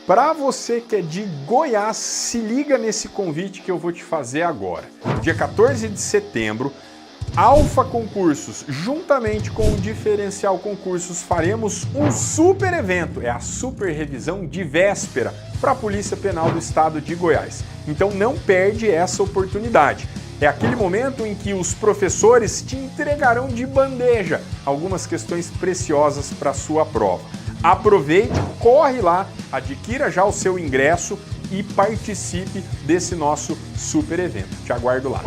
Para você que é de Goiás, se liga nesse convite que eu vou te fazer agora. Dia 14 de setembro, Alfa Concursos, juntamente com o Diferencial Concursos, faremos um super evento. É a super revisão de véspera para a Polícia Penal do Estado de Goiás. Então não perde essa oportunidade. É aquele momento em que os professores te entregarão de bandeja algumas questões preciosas para a sua prova. Aproveite, corre lá, adquira já o seu ingresso e participe desse nosso super evento. Te aguardo lá.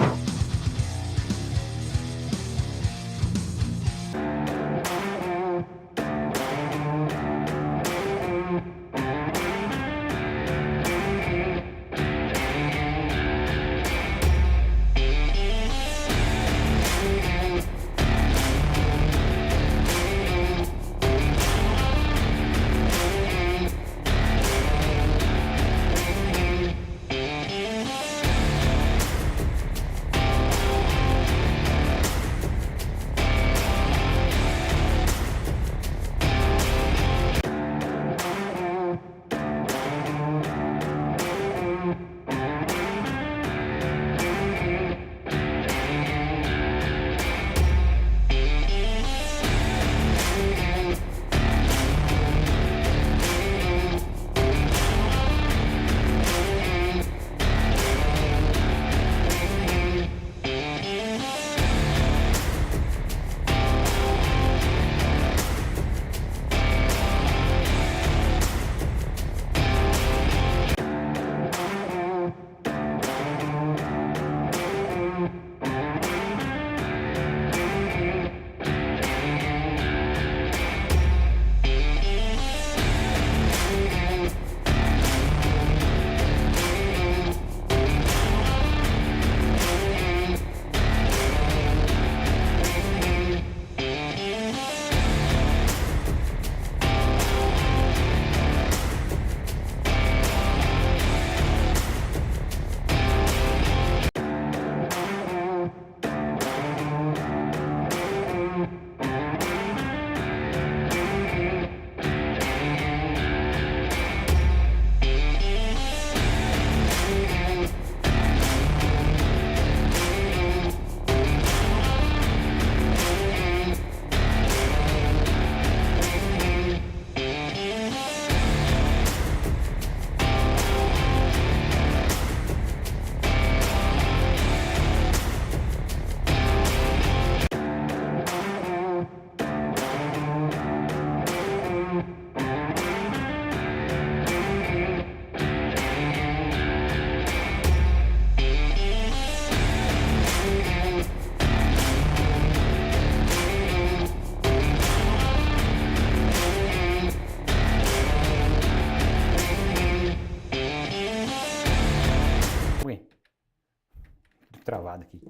Travado aqui.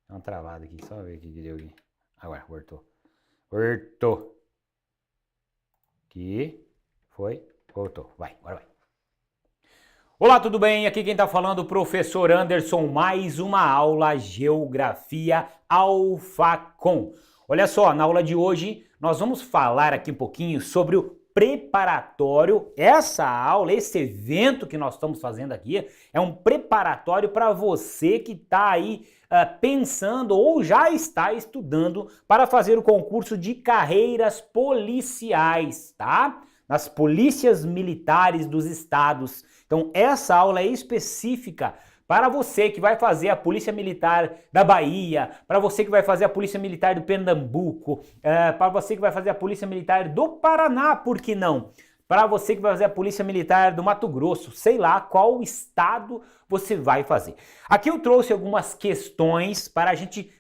Dá uma travada aqui. Só ver o que deu aqui. Agora, voltou. Voltou. Aqui. Foi. Voltou. Vai, agora vai. Olá, tudo bem? Aqui quem tá falando é o professor Anderson. Mais uma aula Geografia Alfacom. Olha só, na aula de hoje nós vamos falar aqui um pouquinho sobre o preparatório. Essa aula, esse evento que nós estamos fazendo aqui é um preparatório para você que está aí pensando ou já está estudando para fazer o concurso de carreiras policiais, tá? Nas polícias militares dos estados. Então essa aula é específica para você que vai fazer a Polícia Militar da Bahia, para você que vai fazer a Polícia Militar do Pernambuco, para você que vai fazer a Polícia Militar do Paraná, por que não? Para você que vai fazer a Polícia Militar do Mato Grosso, sei lá qual estado você vai fazer. Aqui eu trouxe algumas questões para a gente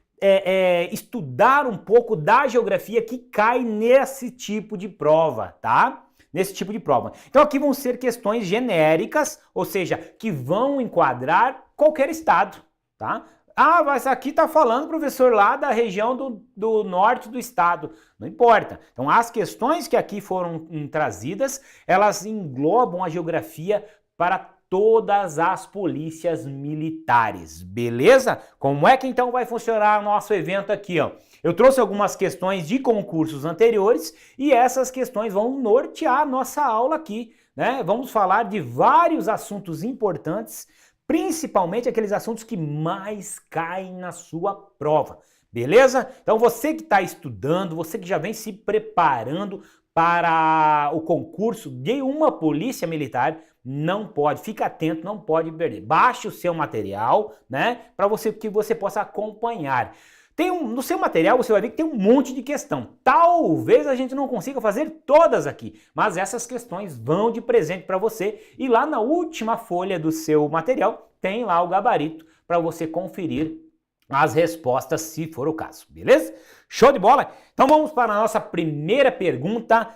estudar um pouco da geografia que cai nesse tipo de prova, tá? Nesse tipo de prova. Então aqui vão ser questões genéricas, ou seja, que vão enquadrar qualquer estado, tá? Ah, mas aqui tá falando, professor, lá da região do norte do estado. Não importa. Então as questões que aqui foram trazidas, elas englobam a geografia para todas as polícias militares, beleza? Como é que então vai funcionar o nosso evento aqui, ó? Eu trouxe algumas questões de concursos anteriores e essas questões vão nortear a nossa aula aqui, né? Vamos falar de vários assuntos importantes, principalmente aqueles assuntos que mais caem na sua prova, beleza? Então você que está estudando, você que já vem se preparando para o concurso de uma polícia militar, não pode, fica atento, não pode perder. Baixe o seu material, né, para que você possa acompanhar. No seu material você vai ver que tem um monte de questão. Talvez a gente não consiga fazer todas aqui, mas essas questões vão de presente para você e lá na última folha do seu material tem lá o gabarito para você conferir as respostas, se for o caso, beleza? Show de bola? Então vamos para a nossa primeira pergunta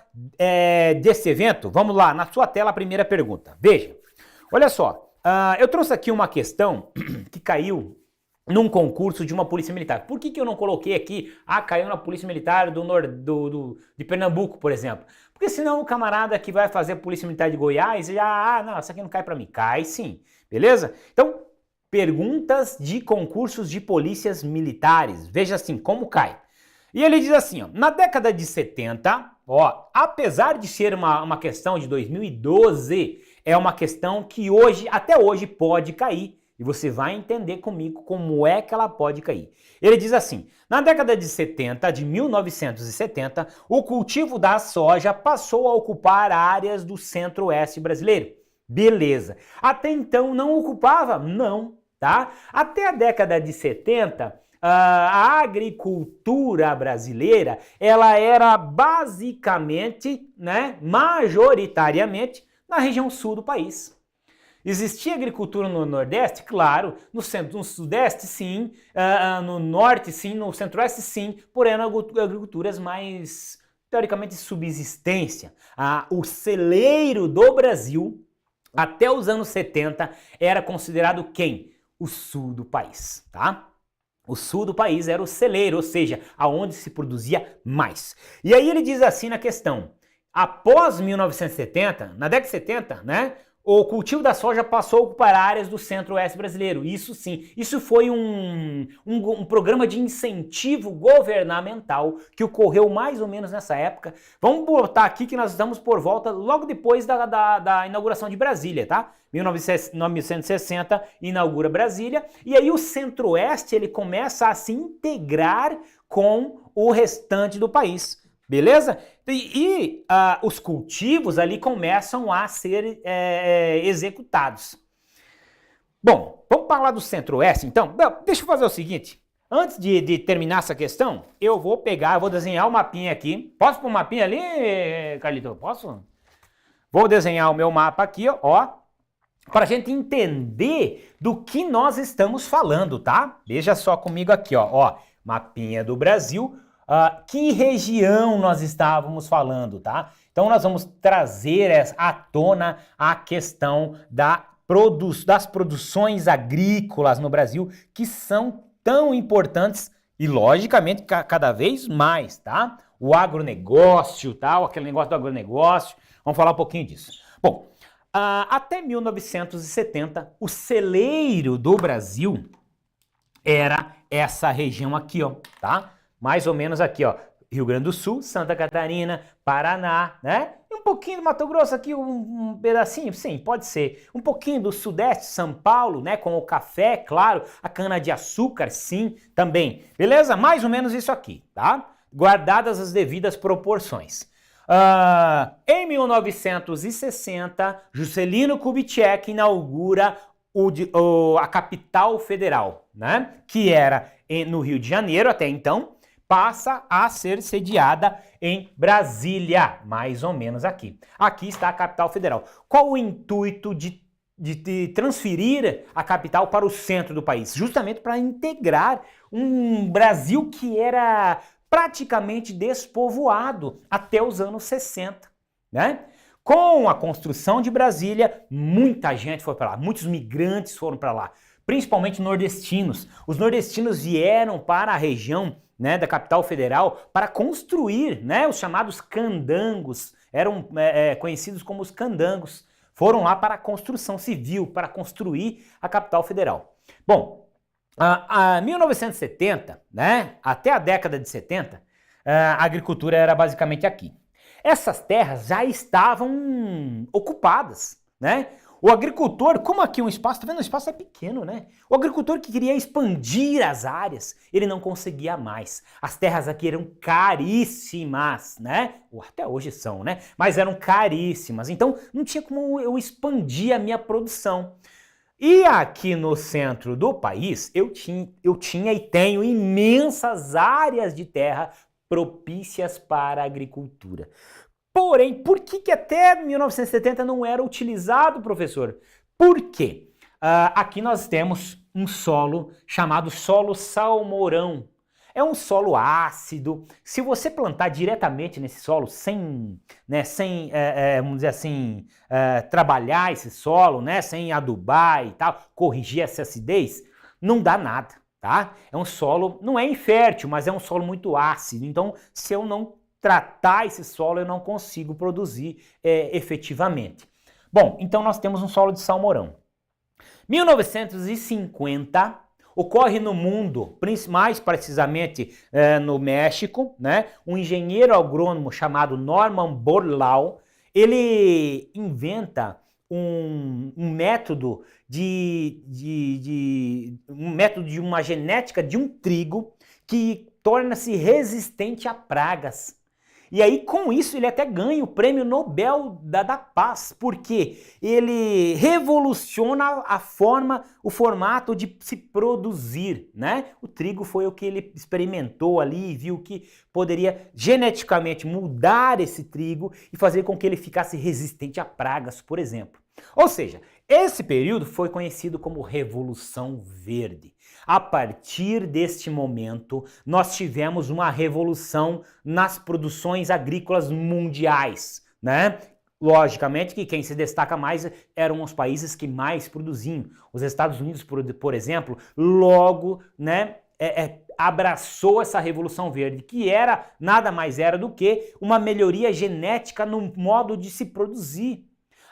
desse evento. Vamos lá, na sua tela a primeira pergunta. Veja, olha só, eu trouxe aqui uma questão que caiu num concurso de uma polícia militar. Por que eu não coloquei aqui, caiu na polícia militar de Pernambuco, por exemplo? Porque senão o camarada que vai fazer a polícia militar de Goiás, já, não, isso aqui não cai para mim. Cai sim, beleza? Então, perguntas de concursos de polícias militares. Veja assim, como cai. E ele diz assim, ó, na década de 70, ó, apesar de ser uma questão de 2012, é uma questão que até hoje pode cair. E você vai entender comigo como é que ela pode cair. Ele diz assim, na década de 70, de 1970, o cultivo da soja passou a ocupar áreas do centro-oeste brasileiro. Beleza. Até então não ocupava? Não, tá? Até a década de 70, a agricultura brasileira, ela era basicamente, né, majoritariamente na região sul do país. Existia agricultura no Nordeste? Claro. No centro, no Sudeste, sim. No Norte, sim. No Centro-Oeste, sim. Porém, eram agriculturas mais, teoricamente, de subsistência. O celeiro do Brasil, até os anos 70, era considerado quem? O sul do país, tá? O sul do país era o celeiro, ou seja, aonde se produzia mais. E aí ele diz assim na questão, após 1970, na década de 70, né? O cultivo da soja passou a ocupar áreas do centro-oeste brasileiro. Isso sim, isso foi um programa de incentivo governamental que ocorreu mais ou menos nessa época. Vamos botar aqui que nós estamos por volta logo depois da inauguração de Brasília, tá? 1960 inaugura Brasília e aí o centro-oeste ele começa a se integrar com o restante do país. Beleza? Os cultivos ali começam a ser executados. Bom, vamos falar do centro-oeste então? Deixa eu fazer o seguinte. Antes de terminar essa questão, eu vou desenhar o mapinha aqui. Posso pôr o mapinha ali, Carlito? Posso? Vou desenhar o meu mapa aqui, ó, para a gente entender do que nós estamos falando, tá? Veja só comigo aqui, ó, mapinha do Brasil. Que região nós estávamos falando, tá? Então nós vamos trazer à tona a questão das produções agrícolas no Brasil, que são tão importantes e, logicamente, cada vez mais, tá? O agronegócio, tá? Aquele negócio do agronegócio, vamos falar um pouquinho disso. Bom, até 1970, o celeiro do Brasil era essa região aqui, ó, tá? Mais ou menos aqui, ó, Rio Grande do Sul, Santa Catarina, Paraná, né? E um pouquinho do Mato Grosso aqui, um pedacinho, sim, pode ser. Um pouquinho do Sudeste, São Paulo, né? Com o café, claro, a cana-de-açúcar, sim, também. Beleza? Mais ou menos isso aqui, tá? Guardadas as devidas proporções. Em 1960, Juscelino Kubitschek inaugura a capital federal, né? Que era no Rio de Janeiro até então, passa a ser sediada em Brasília, mais ou menos aqui. Aqui está a capital federal. Qual o intuito de transferir a capital para o centro do país? Justamente para integrar um Brasil que era praticamente despovoado até os anos 60, né? Com a construção de Brasília, muita gente foi para lá, muitos migrantes foram para lá, principalmente nordestinos. Os nordestinos vieram para a região, né, da capital federal para construir, né, os chamados candangos, eram conhecidos como os candangos. Foram lá para a construção civil, para construir a capital federal. Bom, a 1970, né, até a década de 70, a agricultura era basicamente aqui. Essas terras já estavam ocupadas, né? O agricultor, como aqui um espaço, tá vendo? O espaço é pequeno, né? O agricultor que queria expandir as áreas, ele não conseguia mais. As terras aqui eram caríssimas, né? Ou até hoje são, né? Mas eram caríssimas. Então, não tinha como eu expandir a minha produção. E aqui no centro do país, eu tinha e tenho imensas áreas de terra propícias para a agricultura. Porém, por que até 1970 não era utilizado, professor? Por quê? Aqui nós temos um solo chamado solo salmourão. É um solo ácido. Se você plantar diretamente nesse solo, sem vamos dizer assim, trabalhar esse solo, né, sem adubar e tal, corrigir essa acidez, não dá nada, tá? É um solo, não é infértil, mas é um solo muito ácido. Então, se eu não tratar esse solo, eu não consigo produzir efetivamente. Bom, então nós temos um solo de salmourão. 1950 ocorre no mundo, mais precisamente no México, né? Um engenheiro agrônomo chamado Norman Borlaug, ele inventa um método de uma genética de um trigo que torna-se resistente a pragas. E aí, com isso, ele até ganha o prêmio Nobel da Paz, porque ele revoluciona o formato de se produzir, né? O trigo foi o que ele experimentou ali e viu que poderia geneticamente mudar esse trigo e fazer com que ele ficasse resistente a pragas, por exemplo. Ou seja, esse período foi conhecido como Revolução Verde. A partir deste momento, nós tivemos uma revolução nas produções agrícolas mundiais, né? Logicamente que quem se destaca mais eram os países que mais produziam. Os Estados Unidos, por exemplo, logo, né, abraçou essa Revolução Verde, que nada mais era do que uma melhoria genética no modo de se produzir.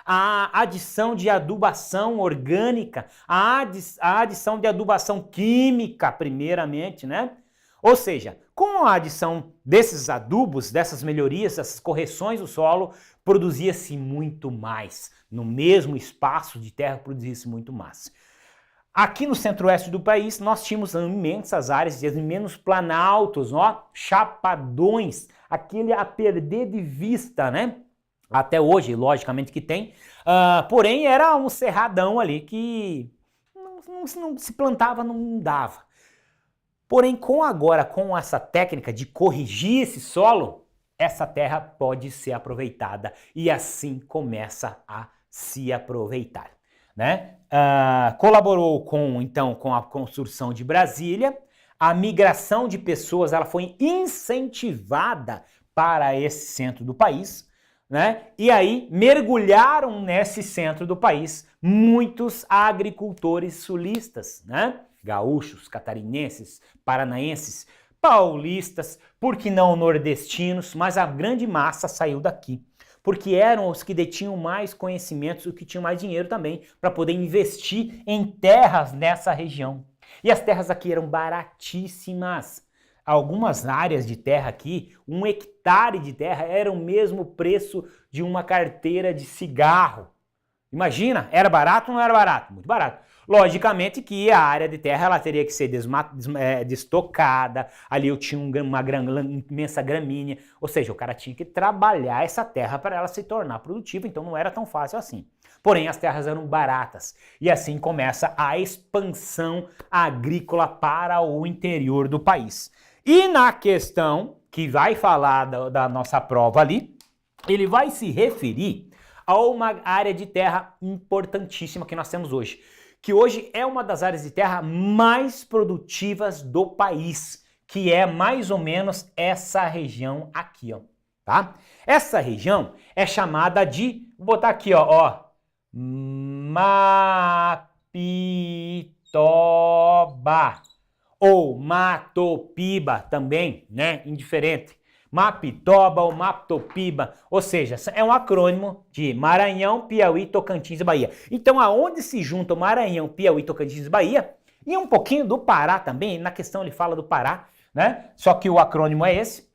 A adição de adubação orgânica, a adição de adubação química, primeiramente, né? Ou seja, com a adição desses adubos, dessas melhorias, dessas correções do solo, produzia-se muito mais. No mesmo espaço de terra, produzia-se muito mais. Aqui no centro-oeste do país, nós tínhamos imensas áreas, imensos planaltos, ó, chapadões, aquele a perder de vista, né? Até hoje, logicamente que tem, porém era um cerradão ali que não se plantava, não dava. Porém, com essa técnica de corrigir esse solo, essa terra pode ser aproveitada e assim começa a se aproveitar, né? Colaborou então com a construção de Brasília, a migração de pessoas ela foi incentivada para esse centro do país, né? E aí mergulharam nesse centro do país muitos agricultores sulistas, né? Gaúchos, catarinenses, paranaenses, paulistas, por que não nordestinos, mas a grande massa saiu daqui, porque eram os que detinham mais conhecimentos, os que tinham mais dinheiro também, para poder investir em terras nessa região. E as terras aqui eram baratíssimas. Algumas áreas de terra aqui, 1 hectare de terra era o mesmo preço de uma carteira de cigarro. Imagina, era barato ou não era barato? Muito barato. Logicamente que a área de terra ela teria que ser destocada, ali eu tinha uma imensa gramínea, ou seja, o cara tinha que trabalhar essa terra para ela se tornar produtiva, então não era tão fácil assim. Porém, as terras eram baratas e assim começa a expansão agrícola para o interior do país. E na questão que vai falar da nossa prova ali, ele vai se referir a uma área de terra importantíssima que nós temos hoje, que hoje é uma das áreas de terra mais produtivas do país, que é mais ou menos essa região aqui, ó, tá? Essa região é chamada de, vou botar aqui, ó, Mapitoba ou Matopiba também, né? Indiferente. Mapitoba ou Maptopiba, ou seja, é um acrônimo de Maranhão, Piauí, Tocantins e Bahia. Então, aonde se juntam Maranhão, Piauí, Tocantins e Bahia, e um pouquinho do Pará também, na questão ele fala do Pará, né? Só que o acrônimo é esse,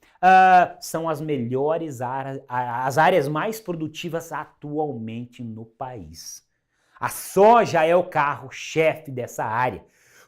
são as melhores áreas, as áreas mais produtivas atualmente no país. A soja é o carro-chefe dessa área.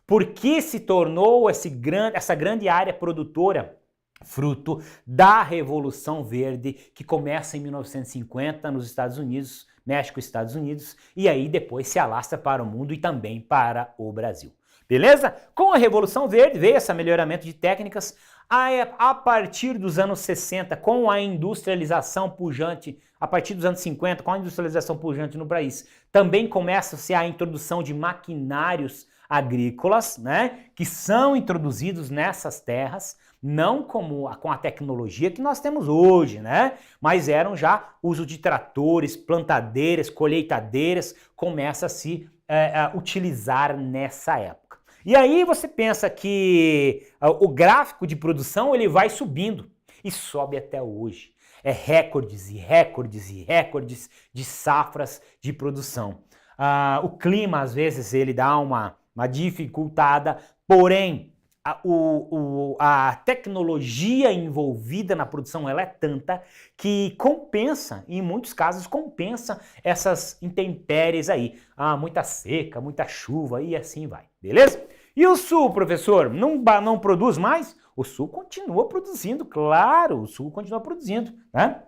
Por que se tornou essa grande área produtora? Fruto da Revolução Verde, que começa em 1950 nos Estados Unidos, México e Estados Unidos, e aí depois se alastra para o mundo e também para o Brasil. Beleza? Com a Revolução Verde veio esse melhoramento de técnicas. A partir dos anos 60, com a industrialização pujante, a partir dos anos 50, com a industrialização pujante no país, também começa-se a introdução de maquinários agrícolas, né, que são introduzidos nessas terras, não com a tecnologia que nós temos hoje, né? Mas eram já uso de tratores, plantadeiras, colheitadeiras, começa a se utilizar nessa época. E aí você pensa que o gráfico de produção ele vai subindo e sobe até hoje. É recordes e recordes e recordes de safras de produção. O clima às vezes ele dá uma dificultada, porém a tecnologia envolvida na produção ela é tanta que compensa, em muitos casos compensa essas intempéries aí. Muita seca, muita chuva e assim vai, beleza? E o Sul, professor, não produz mais? O Sul continua produzindo, claro, o Sul continua produzindo, né?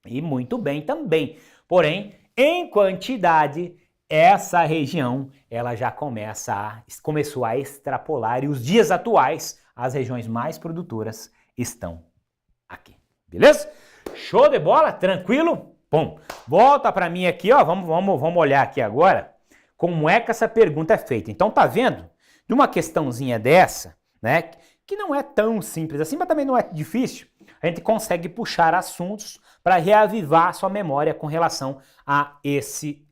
E muito bem também. Porém, em quantidade, essa região ela já começou a extrapolar e os dias atuais as regiões mais produtoras estão aqui, beleza? Show de bola, tranquilo? Bom, volta para mim aqui, ó, vamos olhar aqui agora como é que essa pergunta é feita. Então tá vendo? De uma questãozinha dessa, né, que não é tão simples assim, mas também não é difícil, a gente consegue puxar assuntos para reavivar a sua memória com relação a esse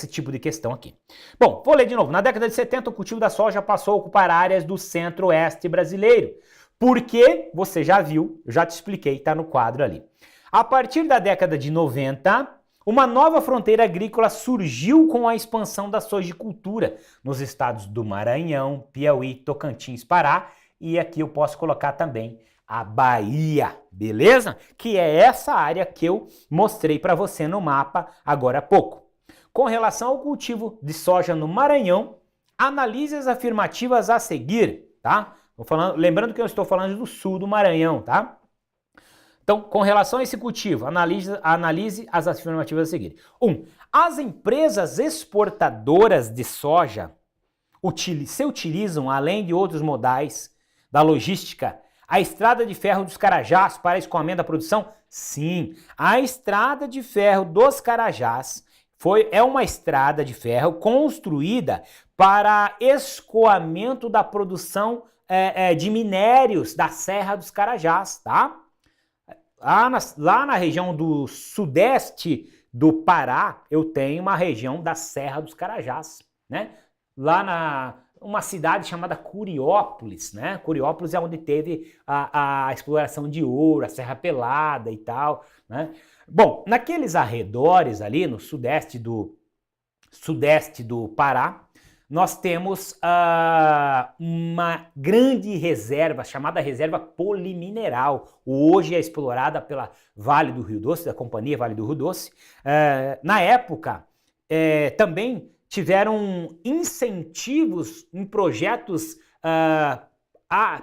tipo de questão aqui. Bom, vou ler de novo. Na década de 70, o cultivo da soja passou a ocupar áreas do centro-oeste brasileiro. Porque, você já viu, eu já te expliquei, está no quadro ali. A partir da década de 90, uma nova fronteira agrícola surgiu com a expansão da sojicultura nos estados do Maranhão, Piauí, Tocantins, Pará, e aqui eu posso colocar também a Bahia, beleza? Que é essa área que eu mostrei para você no mapa agora há pouco. Com relação ao cultivo de soja no Maranhão, analise as afirmativas a seguir, tá? Lembrando que eu estou falando do sul do Maranhão, tá? Então, com relação a esse cultivo, analise as afirmativas a seguir. 1. As empresas exportadoras de soja se utilizam, além de outros modais da logística, a estrada de ferro dos Carajás para escoamento da produção? Sim, a estrada de ferro dos Carajás é uma estrada de ferro construída para escoamento da produção de minérios da Serra dos Carajás, tá? Lá na região do sudeste do Pará, eu tenho uma região da Serra dos Carajás, né? Lá uma cidade chamada Curiópolis, né? Curiópolis é onde teve a exploração de ouro, a Serra Pelada e tal, né? Bom, naqueles arredores ali, no sudeste do Pará, nós temos uma grande reserva, chamada Reserva Polimineral. Hoje é explorada pela Vale do Rio Doce, da Companhia Vale do Rio Doce. Na época, também tiveram incentivos em projetos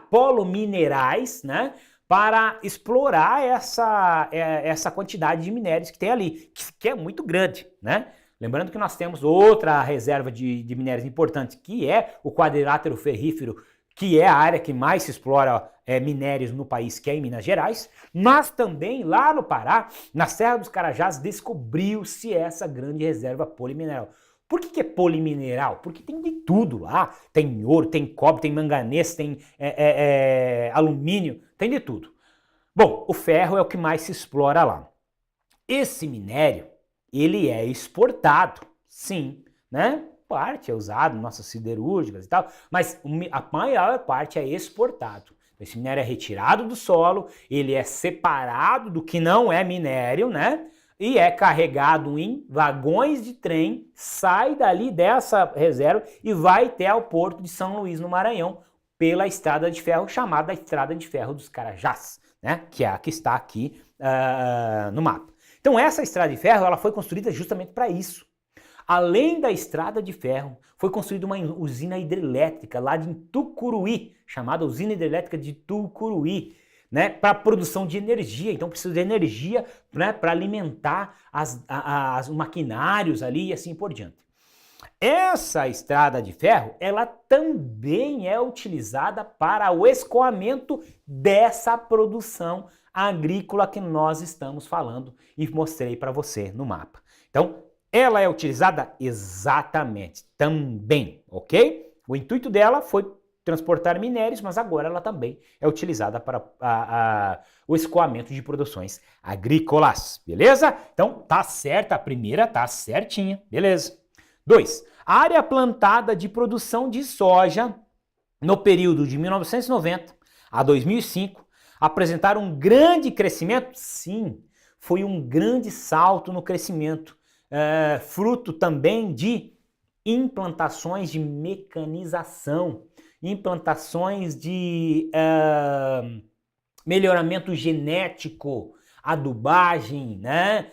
polominerais, né, para explorar essa quantidade de minérios que tem ali, que é muito grande, né? Lembrando que nós temos outra reserva de minérios importante, que é o quadrilátero ferrífero, que é a área que mais se explora minérios no país, que é em Minas Gerais, mas também lá no Pará, na Serra dos Carajás, descobriu-se essa grande reserva polimineral. Por que é polimineral? Porque tem de tudo lá. Tem ouro, tem cobre, tem manganês, tem alumínio, tem de tudo. Bom, o ferro é o que mais se explora lá. Esse minério, ele é exportado, sim, né? Parte é usado em nossas siderúrgicas e tal, mas a maior parte é exportado. Esse minério é retirado do solo, ele é separado do que não é minério, né? E é carregado em vagões de trem, sai dali dessa reserva e vai até ao porto de São Luís, no Maranhão, pela estrada de ferro chamada Estrada de Ferro dos Carajás, né? Que é a que está aqui no mapa. Então essa estrada de ferro ela foi construída justamente para isso. Além da estrada de ferro, foi construída uma usina hidrelétrica lá de Tucuruí, chamada Usina Hidrelétrica de Tucuruí, né, para produção de energia. Então precisa de energia, né, para alimentar os maquinários ali e assim por diante. Essa estrada de ferro, ela também é utilizada para o escoamento dessa produção agrícola que nós estamos falando e mostrei para você no mapa. Então, ela é utilizada exatamente também, ok? O intuito dela foi transportar minérios, mas agora ela também é utilizada para o escoamento de produções agrícolas, beleza? Então, tá certa, a primeira tá certinha, beleza. 2. A área plantada de produção de soja no período de 1990 a 2005 apresentaram um grande crescimento? Sim, foi um grande salto no crescimento, fruto também de implantações de mecanização, implantações de melhoramento genético, adubagem, né?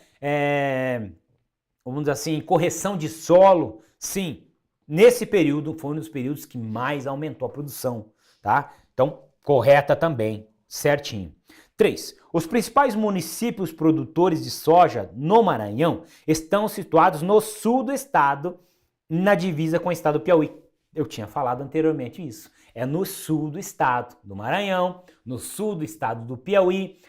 Vamos dizer assim, correção de solo. Sim, nesse período foi um dos períodos que mais aumentou a produção, tá? Então, correta também, certinho. 3. Os principais municípios produtores de soja no Maranhão estão situados no sul do estado, na divisa com o estado do Piauí. Eu tinha falado anteriormente isso. É no sul do estado do Maranhão, no sul do estado do Piauí,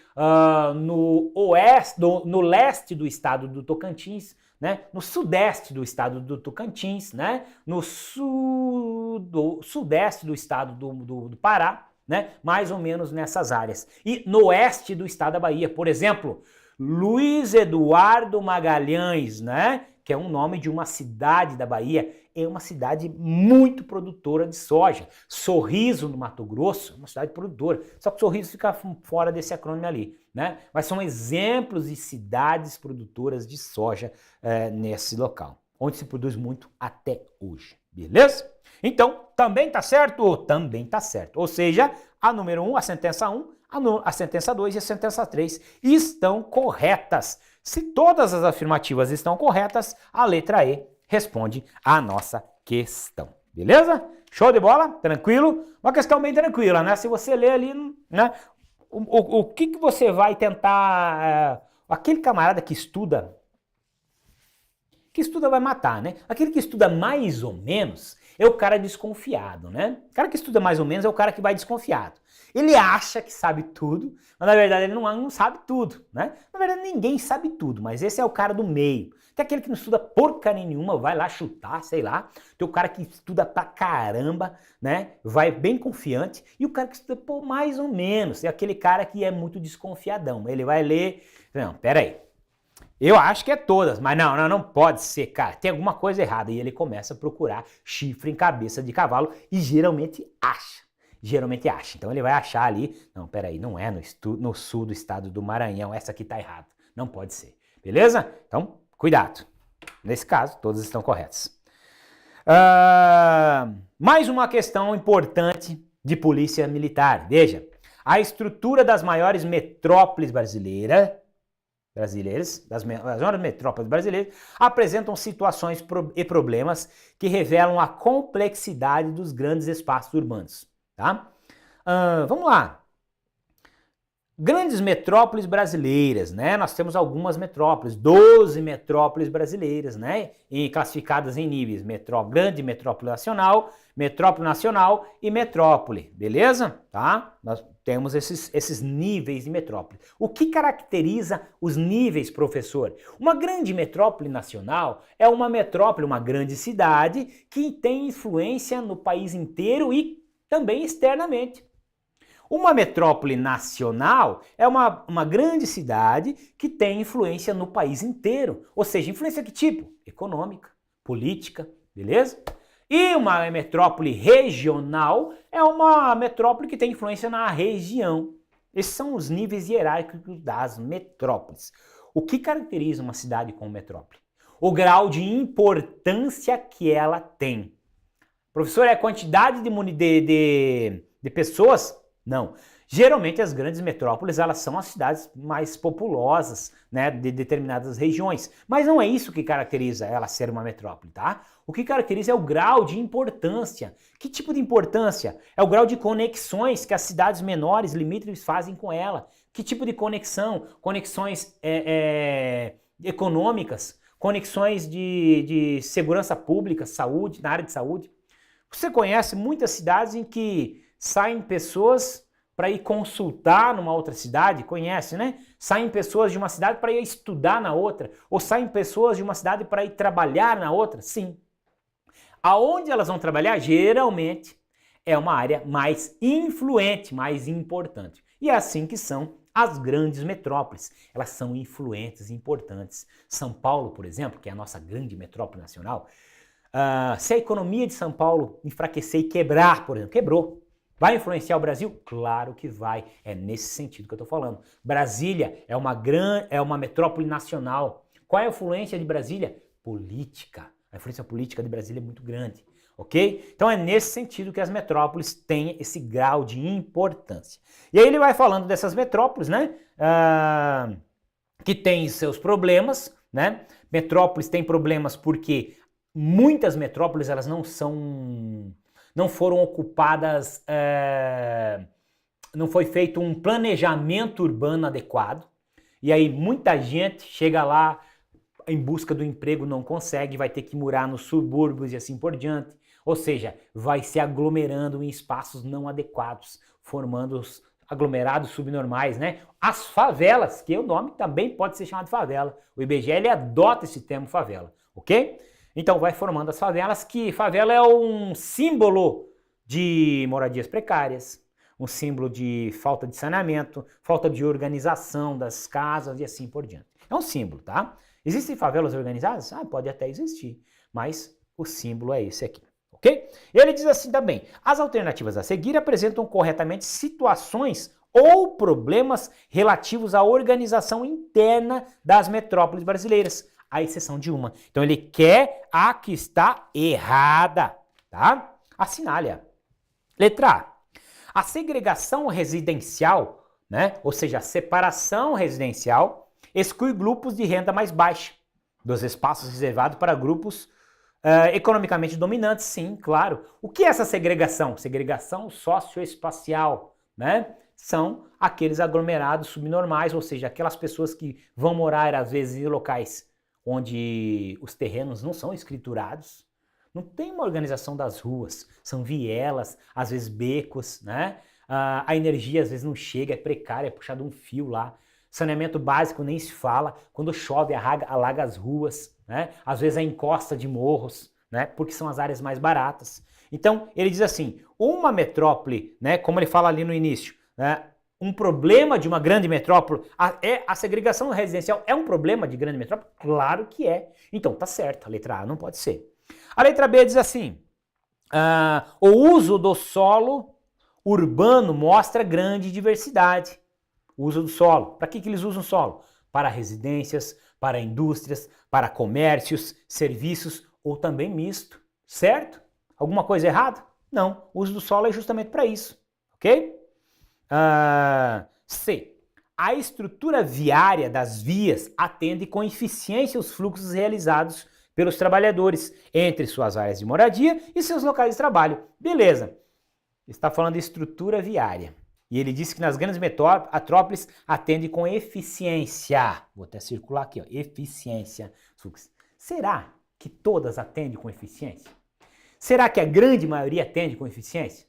no leste do estado do Tocantins, né? No sudeste do estado do Tocantins, né? No sudeste do estado do Pará, né? Mais ou menos nessas áreas. E no oeste do estado da Bahia, por exemplo, Luiz Eduardo Magalhães, né? Que é um nome de uma cidade da Bahia, é uma cidade muito produtora de soja. Sorriso, no Mato Grosso, é uma cidade produtora, só que Sorriso fica fora desse acrônimo ali, né? Mas são exemplos de cidades produtoras de soja nesse local, onde se produz muito até hoje, beleza? Então, também tá certo? Também tá certo. Ou seja, a número 1, a sentença 1, a sentença 2 e a sentença 3 estão corretas. Se todas as afirmativas estão corretas, a letra E responde à nossa questão. Beleza? Show de bola? Tranquilo? Uma questão bem tranquila, né? Se você ler ali, né? O que você vai tentar... aquele camarada que estuda vai matar, né? Aquele que estuda mais ou menos é o cara desconfiado, né? O cara que estuda mais ou menos é o cara que vai desconfiado. Ele acha que sabe tudo, mas na verdade ele não sabe tudo, né? Na verdade ninguém sabe tudo, mas esse é o cara do meio. Tem aquele que não estuda porcaria nenhuma, vai lá chutar, sei lá. Tem o cara que estuda pra caramba, né? Vai bem confiante. E o cara que estuda mais ou menos. É aquele cara que é muito desconfiadão. Ele vai ler... Não, peraí. Eu acho que é todas, mas não pode ser, cara. Tem alguma coisa errada. E ele começa a procurar chifre em cabeça de cavalo e geralmente acha. Então ele vai achar ali, não, peraí, não é no sul do estado do Maranhão, essa aqui tá errada. Não pode ser, beleza? Então, cuidado. Nesse caso, todas estão corretas. Mais uma questão importante de polícia militar. Veja, a estrutura das maiores metrópoles brasileiras, apresentam situações e problemas que revelam a complexidade dos grandes espaços urbanos. Tá? Vamos lá. Grandes metrópoles brasileiras, né? Nós temos algumas metrópoles, 12 metrópoles brasileiras, né? E classificadas em níveis grande metrópole nacional e metrópole, beleza? Tá? Nós temos esses níveis de metrópole. O que caracteriza os níveis, professor? Uma grande metrópole nacional é uma metrópole, uma grande cidade que tem influência no país inteiro e também externamente. Uma metrópole nacional é uma grande cidade que tem influência no país inteiro. Ou seja, influência que tipo? Econômica, política, beleza? E uma metrópole regional é uma metrópole que tem influência na região. Esses são os níveis hierárquicos das metrópoles. O que caracteriza uma cidade como metrópole? O grau de importância que ela tem. Professor, é a quantidade de pessoas? Não. Geralmente as grandes metrópoles elas são as cidades mais populosas, né, de determinadas regiões. Mas não é isso que caracteriza ela ser uma metrópole, tá? O que caracteriza é o grau de importância. Que tipo de importância? É o grau de conexões que as cidades menores limítrofes fazem com ela. Que tipo de conexão? Conexões econômicas, conexões de segurança pública, saúde, na área de saúde. Você conhece muitas cidades em que saem pessoas para ir consultar numa outra cidade, conhece, né? Saem pessoas de uma cidade para ir estudar na outra, ou saem pessoas de uma cidade para ir trabalhar na outra, sim. Aonde elas vão trabalhar, geralmente, é uma área mais influente, mais importante. E é assim que são as grandes metrópoles. Elas são influentes, importantes. São Paulo, por exemplo, que é a nossa grande metrópole nacional, se a economia de São Paulo enfraquecer e quebrar, por exemplo, quebrou, vai influenciar o Brasil? Claro que vai. É nesse sentido que eu estou falando. Brasília é uma metrópole nacional. Qual é a influência de Brasília? Política. A influência política de Brasília é muito grande. Ok? Então é nesse sentido que as metrópoles têm esse grau de importância. E aí ele vai falando dessas metrópoles, né? Que têm seus problemas, né? Metrópoles têm problemas porque muitas metrópoles elas não foram ocupadas, não foi feito um planejamento urbano adequado, e aí muita gente chega lá em busca do emprego, não consegue, vai ter que morar nos subúrbios e assim por diante, ou seja, vai se aglomerando em espaços não adequados, formando os aglomerados subnormais, né? As favelas, que o nome também pode ser chamado de favela, o IBGE ele adota esse termo favela, ok? Então vai formando as favelas, que favela é um símbolo de moradias precárias, um símbolo de falta de saneamento, falta de organização das casas e assim por diante. É um símbolo, tá? Existem favelas organizadas? Pode até existir, mas o símbolo é esse aqui, ok? Ele diz assim também, as alternativas a seguir apresentam corretamente situações ou problemas relativos à organização interna das metrópoles brasileiras, à exceção de uma. Então ele quer a que está errada, tá? Assinale-a. Letra A. A segregação residencial, né? Ou seja, a separação residencial, exclui grupos de renda mais baixa dos espaços reservados para grupos economicamente dominantes, sim, claro. O que é essa segregação? Segregação socioespacial, né? São aqueles aglomerados subnormais, ou seja, aquelas pessoas que vão morar às vezes em locais onde os terrenos não são escriturados, não tem uma organização das ruas, são vielas, às vezes becos, né? A energia às vezes não chega, é precária, é puxado um fio lá. Saneamento básico nem se fala, quando chove alaga as ruas, né? Às vezes é encosta de morros, né? Porque são as áreas mais baratas. Então ele diz assim, uma metrópole, né? Como ele fala ali no início, né? Um problema de uma grande metrópole, a segregação residencial é um problema de grande metrópole? Claro que é. Então tá certo, a letra A não pode ser. A letra B diz assim, o uso do solo urbano mostra grande diversidade. O uso do solo. Para que eles usam solo? Para residências, para indústrias, para comércios, serviços ou também misto. Certo? Alguma coisa errada? Não. O uso do solo é justamente para isso. Ok? C. A estrutura viária das vias atende com eficiência os fluxos realizados pelos trabalhadores entre suas áreas de moradia e seus locais de trabalho. Beleza. Está falando de estrutura viária. E ele disse que nas grandes metrópoles atende com eficiência. Vou até circular aqui, ó, eficiência. Será que todas atendem com eficiência? Será que a grande maioria atende com eficiência?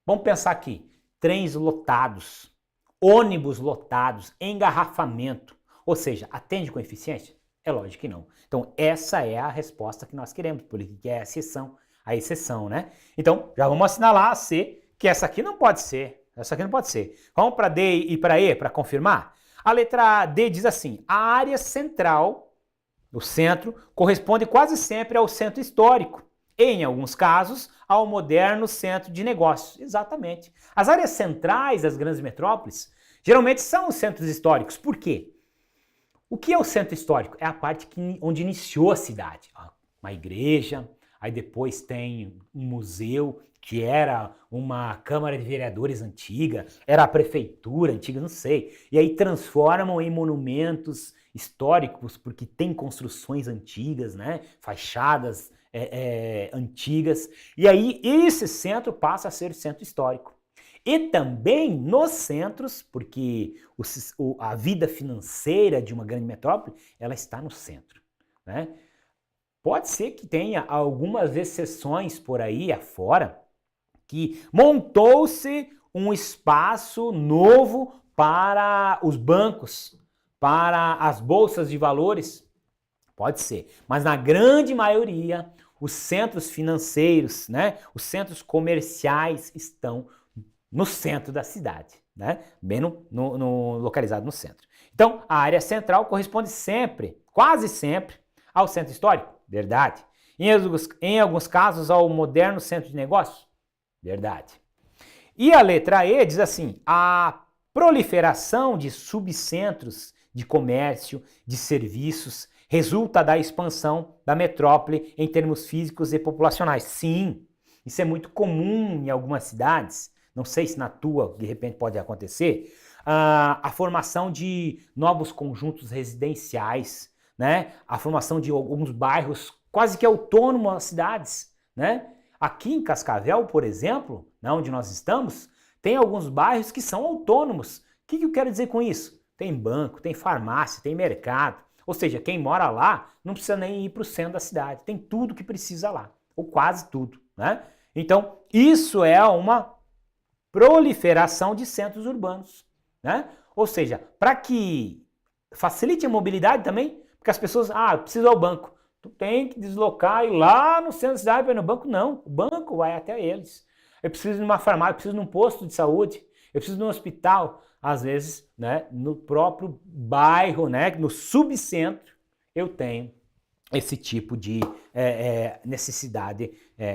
Vamos pensar aqui. Trens lotados, ônibus lotados, engarrafamento. Ou seja, atende com eficiência? É lógico que não. Então essa é a resposta que nós queremos, porque é a exceção, né? Então já vamos assinalar a C, que essa aqui não pode ser. Essa aqui não pode ser. Vamos para D e para E para confirmar? A letra D diz assim, a área central, o centro, corresponde quase sempre ao centro histórico. e, em alguns casos, ao moderno centro de negócios. Exatamente. As áreas centrais das grandes metrópoles geralmente são os centros históricos. Por quê? O que é o centro histórico? É a parte onde iniciou a cidade. Uma igreja, aí depois tem um museu, que era uma Câmara de Vereadores antiga, era a prefeitura antiga, não sei. E aí transformam em monumentos históricos, porque tem construções antigas, né? Fachadas antigas. E aí esse centro passa a ser centro histórico. E também nos centros, porque a vida financeira de uma grande metrópole, ela está no centro, né? Pode ser que tenha algumas exceções por aí afora, que montou-se um espaço novo para os bancos, para as bolsas de valores. Pode ser, mas na grande maioria, os centros financeiros, né, os centros comerciais estão no centro da cidade, né, bem localizado no centro. Então, a área central corresponde sempre, quase sempre, ao centro histórico. Verdade. Em alguns casos, ao moderno centro de negócios. Verdade. E a letra E diz assim: a proliferação de subcentros de comércio, de serviços, resulta da expansão da metrópole em termos físicos e populacionais. Sim, isso é muito comum em algumas cidades. Não sei se na tua, de repente, pode acontecer. A formação de novos conjuntos residenciais, né? A formação de alguns bairros quase que autônomos às cidades, né? Aqui em Cascavel, por exemplo, né, onde nós estamos, tem alguns bairros que são autônomos. O que eu quero dizer com isso? Tem banco, tem farmácia, tem mercado. Ou seja, quem mora lá não precisa nem ir para o centro da cidade. Tem tudo que precisa lá, ou quase tudo, né? Então, isso é uma proliferação de centros urbanos, né? Ou seja, para que facilite a mobilidade também, porque as pessoas, precisa ir ao banco. Tu tem que deslocar e ir lá no centro da cidade para ir no banco. Não, o banco vai até eles. Eu preciso de uma farmácia, eu preciso de um posto de saúde, eu preciso de um hospital. Às vezes, né, no próprio bairro, né, no subcentro, eu tenho esse tipo de necessidade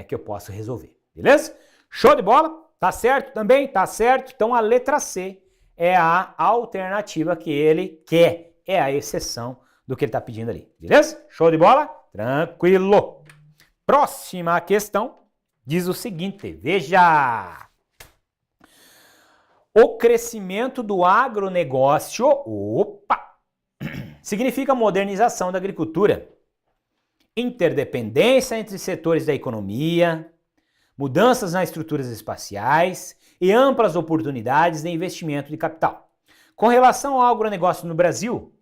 que eu posso resolver. Beleza? Show de bola? Tá certo também? Tá certo? Então a letra C é a alternativa que ele quer, é a exceção do que ele está pedindo ali. Beleza? Show de bola? Tranquilo. Próxima questão diz o seguinte, veja. O crescimento do agronegócio, significa modernização da agricultura, interdependência entre setores da economia, mudanças nas estruturas espaciais e amplas oportunidades de investimento de capital. Com relação ao agronegócio no Brasil,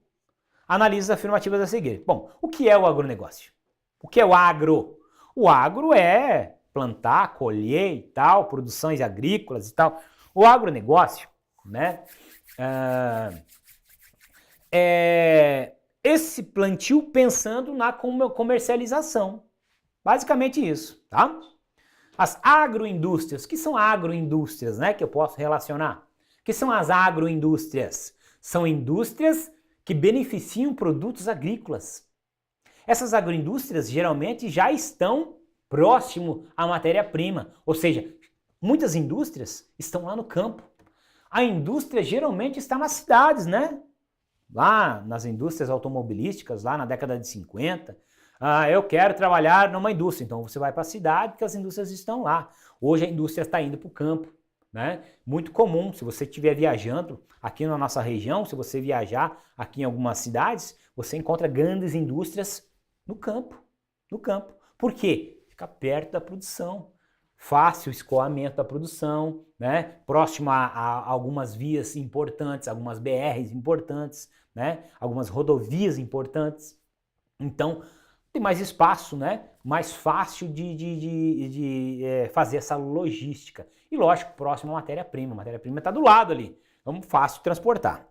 analisa as afirmativas a seguir. Bom, o que é o agronegócio? O que é o agro? O agro é plantar, colher e tal, produções agrícolas e tal. O agronegócio, né, é esse plantio pensando na comercialização. Basicamente isso, tá? As agroindústrias, que são agroindústrias, né, que eu posso relacionar? O que são as agroindústrias? São indústrias que beneficiam produtos agrícolas. Essas agroindústrias geralmente já estão próximo à matéria-prima, ou seja, muitas indústrias estão lá no campo. A indústria geralmente está nas cidades, né? Lá nas indústrias automobilísticas, lá na década de 50. Eu quero trabalhar numa indústria, então você vai para a cidade porque as indústrias estão lá. Hoje a indústria está indo para o campo, né? Muito comum, se você estiver viajando aqui na nossa região, se você viajar aqui em algumas cidades, você encontra grandes indústrias no campo. No campo. Por quê? Fica perto da produção. Fácil escoamento da produção, né? Próximo a algumas vias importantes, algumas BRs importantes, né? Algumas rodovias importantes. Então, tem mais espaço, né? Mais fácil de fazer essa logística. E lógico, próximo à matéria-prima. A matéria-prima está do lado ali. Então, fácil de transportar.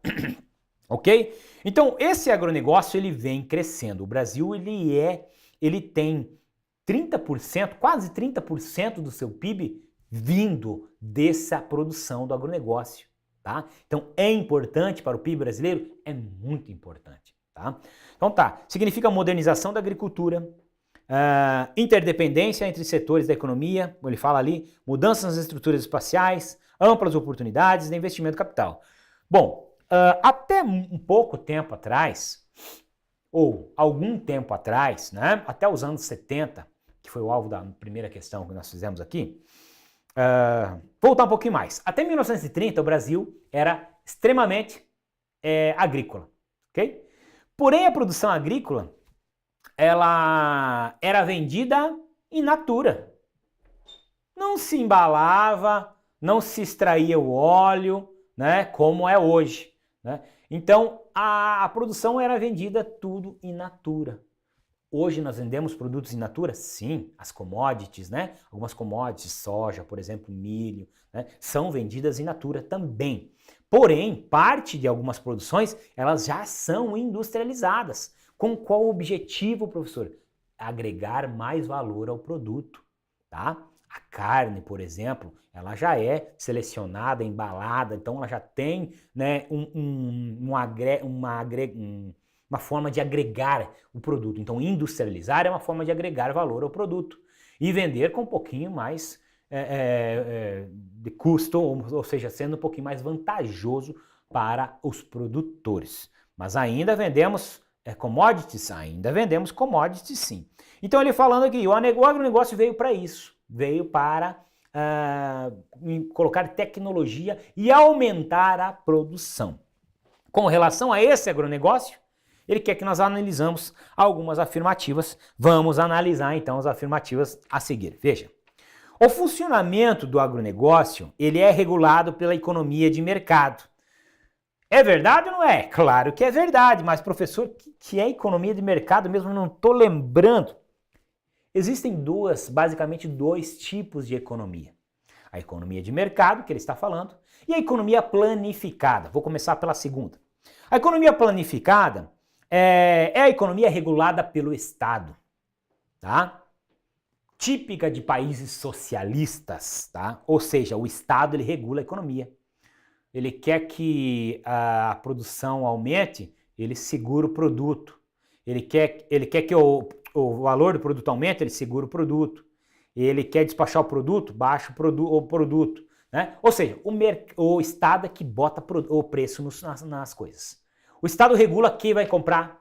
Ok? Então, esse agronegócio ele vem crescendo. O Brasil ele tem 30%, quase 30% do seu PIB vindo dessa produção do agronegócio, tá? Então é importante para o PIB brasileiro? É muito importante, tá? Então tá, significa modernização da agricultura, interdependência entre setores da economia, como ele fala ali, mudanças nas estruturas espaciais, amplas oportunidades de investimento capital. Bom, até um pouco tempo atrás, ou algum tempo atrás, né, até os anos 70, que foi o alvo da primeira questão que nós fizemos aqui, voltar um pouquinho mais. Até 1930 o Brasil era extremamente agrícola, ok? Porém a produção agrícola, ela era vendida in natura. Não se embalava, não se extraía o óleo, né, como é hoje, né? Então a produção era vendida tudo in natura. Hoje nós vendemos produtos in natura? Sim, as commodities, né? Algumas commodities, soja, por exemplo, milho, né? São vendidas in natura também. Porém, parte de algumas produções, elas já são industrializadas. Com qual objetivo, professor? Agregar mais valor ao produto, tá? A carne, por exemplo, ela já é selecionada, embalada, então ela já tem, né, uma forma de agregar o produto. Então, industrializar é uma forma de agregar valor ao produto e vender com um pouquinho mais de custo, ou seja, sendo um pouquinho mais vantajoso para os produtores. Mas ainda vendemos commodities? Ainda vendemos commodities, sim. Então, ele falando aqui, o agronegócio veio para isso, veio para colocar tecnologia e aumentar a produção. Com relação a esse agronegócio, ele quer que nós analisemos algumas afirmativas. Vamos analisar então as afirmativas a seguir. Veja, o funcionamento do agronegócio, ele é regulado pela economia de mercado. É verdade ou não é? Claro que é verdade, mas professor, o que é economia de mercado mesmo? Eu não estou lembrando. Existem basicamente dois tipos de economia. A economia de mercado, que ele está falando, e a economia planificada. Vou começar pela segunda. A economia planificada é a economia regulada pelo Estado, tá? Típica de países socialistas, tá? Ou seja, o Estado ele regula a economia. Ele quer que a produção aumente, ele segura o produto. Ele quer que o valor do produto aumente, ele segura o produto. Ele quer despachar o produto, baixa o produto. Né? Ou seja, o Estado é que bota o preço nas coisas. O Estado regula quem vai comprar,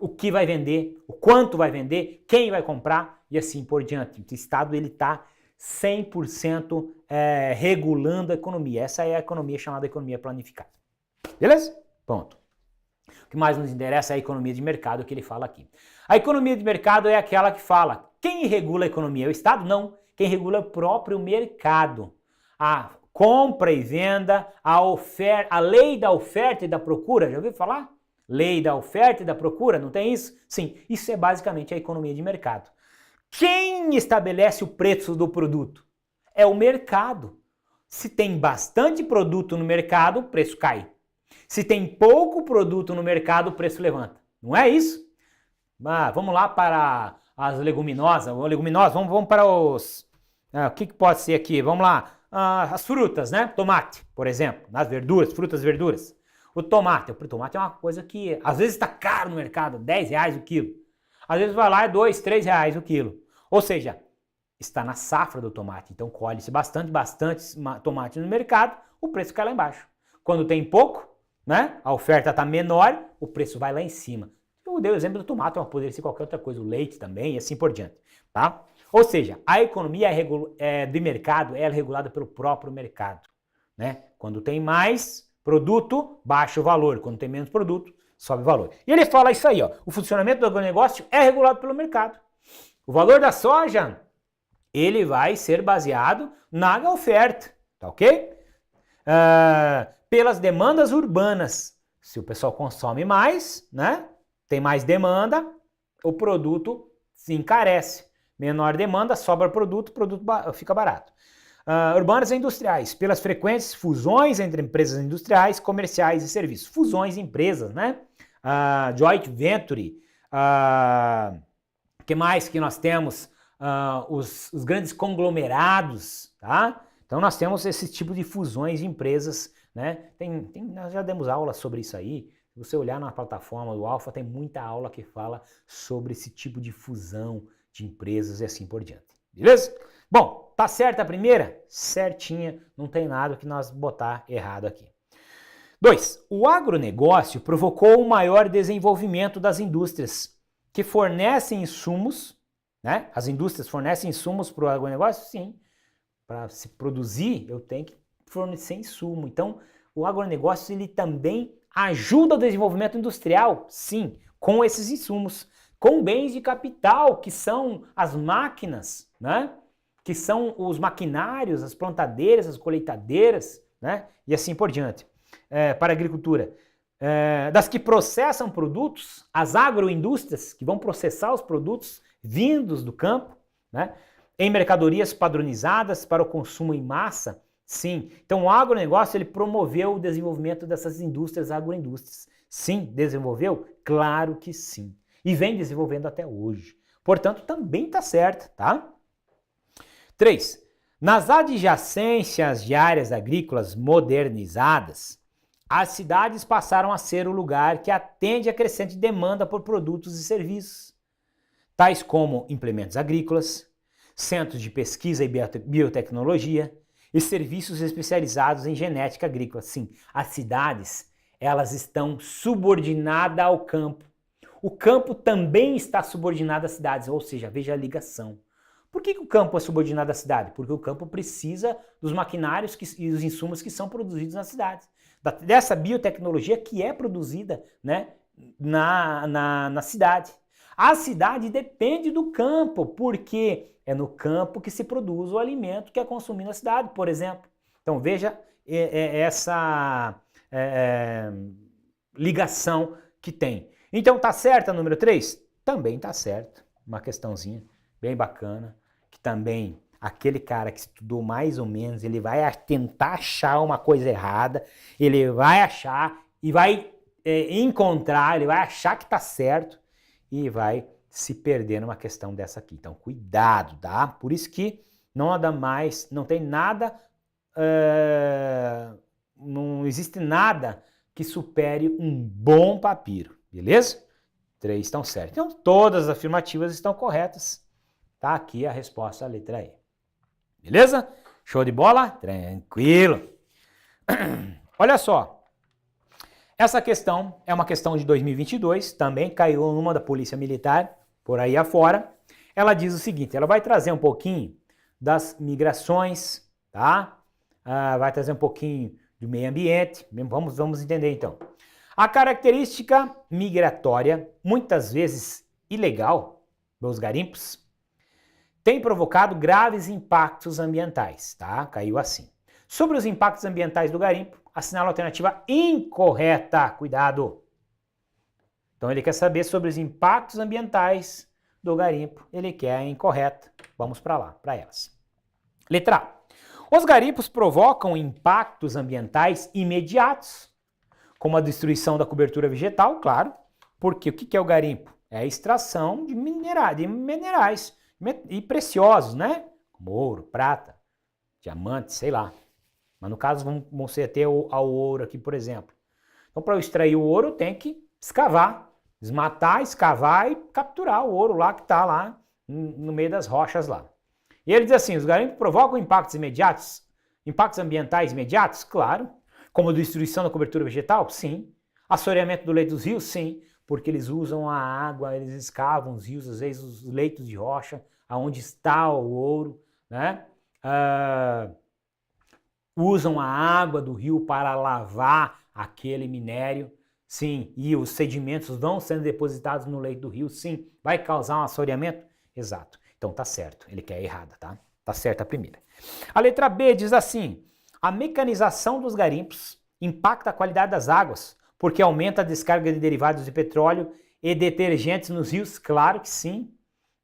o que vai vender, o quanto vai vender, quem vai comprar e assim por diante. O Estado está 100% regulando a economia. Essa é a economia chamada economia planificada. Beleza? Ponto. O que mais nos interessa é a economia de mercado que ele fala aqui. A economia de mercado é aquela que fala quem regula a economia? É o Estado? Não. Quem regula é o próprio mercado. A compra e venda, a lei da oferta e da procura. Já ouviu falar? Lei da oferta e da procura, não tem isso? Sim, isso é basicamente a economia de mercado. Quem estabelece o preço do produto? É o mercado. Se tem bastante produto no mercado, o preço cai. Se tem pouco produto no mercado, o preço levanta. Não é isso? Vamos lá para as leguminosas. Vamos para os... o que pode ser aqui? Vamos lá. As frutas, né? Tomate, por exemplo. Nas verduras, frutas e verduras. O tomate é uma coisa que às vezes está caro no mercado, R$10 o quilo. Às vezes vai lá é R$2, R$3 o quilo. Ou seja, está na safra do tomate. Então colhe-se bastante tomate no mercado, o preço cai lá embaixo. Quando tem pouco, né? A oferta está menor, o preço vai lá em cima. Eu dei o exemplo do tomate, mas poderia ser qualquer outra coisa, o leite também e assim por diante. Tá? Ou seja, a economia de mercado é regulada pelo próprio mercado. Né? Quando tem mais produto, baixa o valor. Quando tem menos produto, sobe o valor. E ele fala isso aí, ó. O funcionamento do agronegócio é regulado pelo mercado. O valor da soja, ele vai ser baseado na oferta, tá ok? Pelas demandas urbanas. Se o pessoal consome mais, né? Tem mais demanda, o produto se encarece. Menor demanda, sobra produto, fica barato. Urbanas e industriais, pelas frequentes fusões entre empresas industriais, comerciais e serviços. Fusões de empresas, né? Joint venture. O que mais que nós temos? Os grandes conglomerados, tá? Então nós temos esse tipo de fusões de empresas, né? Nós já demos aula sobre isso aí. Se você olhar na plataforma do Alfa, tem muita aula que fala sobre esse tipo de fusão de empresas e assim por diante. Beleza? Bom, tá certa a primeira? Certinha, não tem nada que nós botar errado aqui. 2. O agronegócio provocou um maior desenvolvimento das indústrias que fornecem insumos, né? As indústrias fornecem insumos para o agronegócio? Sim. Para se produzir, eu tenho que fornecer insumo. Então, o agronegócio ele também ajuda o desenvolvimento industrial? Sim, com esses insumos, com bens de capital, que são as máquinas, né? Que são os maquinários, as plantadeiras, as colheitadeiras, né? E assim por diante. Para a agricultura. Das que processam produtos, as agroindústrias, que vão processar os produtos vindos do campo, né? Em mercadorias padronizadas para o consumo em massa, sim. Então o agronegócio ele promoveu o desenvolvimento dessas indústrias, agroindústrias. Sim, desenvolveu? Claro que sim. E vem desenvolvendo até hoje. Portanto, também está certo, tá? 3. Nas adjacências de áreas agrícolas modernizadas, as cidades passaram a ser o lugar que atende a crescente demanda por produtos e serviços, tais como implementos agrícolas, centros de pesquisa e biotecnologia e serviços especializados em genética agrícola. Sim, as cidades, elas estão subordinadas ao campo. O campo também está subordinado às cidades, ou seja, veja a ligação. Por que o campo é subordinado à cidade? Porque o campo precisa dos maquinários e dos insumos que são produzidos nas cidades. Dessa biotecnologia que é produzida, né, na cidade. A cidade depende do campo, porque é no campo que se produz o alimento que é consumido na cidade, por exemplo. Então veja essa ligação que tem. Então tá certa a número 3? Também tá certo. Uma questãozinha bem bacana, que também aquele cara que estudou mais ou menos, ele vai tentar achar uma coisa errada, ele vai achar e vai encontrar, ele vai achar que tá certo e vai se perder numa questão dessa aqui. Então, cuidado, tá? Por isso que não nada mais, não tem nada, não existe nada que supere um bom papiro, beleza? 3 estão certos. Então, todas as afirmativas estão corretas. Tá aqui a resposta à letra E. Beleza? Show de bola? Tranquilo. Olha só. Essa questão é uma questão de 2022, também caiu numa da Polícia Militar, por aí afora. Ela diz o seguinte, ela vai trazer um pouquinho das migrações, tá? Vai trazer um pouquinho do meio ambiente, vamos entender então. A característica migratória, muitas vezes ilegal, dos garimpos, tem provocado graves impactos ambientais, tá? Caiu assim. Sobre os impactos ambientais do garimpo, assinala a alternativa incorreta. Cuidado! Então ele quer saber sobre os impactos ambientais do garimpo. Ele quer a incorreta. Vamos para lá, para elas. Letra A. Os garimpos provocam impactos ambientais imediatos, como a destruição da cobertura vegetal, claro. Porque o que é o garimpo? É a extração de minerais e preciosos, né? Como ouro, prata, diamante, sei lá. Mas no caso vamos ser até ao ouro aqui, por exemplo. Então para eu extrair o ouro eu tenho que escavar, desmatar, escavar e capturar o ouro lá que está lá no meio das rochas lá. E ele diz assim, os garimpos provocam impactos imediatos? Impactos ambientais imediatos? Claro. Como destruição da cobertura vegetal? Sim. Assoreamento do leito dos rios? Sim. Porque eles usam a água, eles escavam os rios, às vezes os leitos de rocha, aonde está o ouro, né? Usam a água do rio para lavar aquele minério, sim, e os sedimentos vão sendo depositados no leito do rio, sim. Vai causar um assoreamento? Exato. Então tá certo, ele quer errada, tá? Tá certa a primeira. A letra B diz assim, a mecanização dos garimpos impacta a qualidade das águas, porque aumenta a descarga de derivados de petróleo e detergentes nos rios? Claro que sim,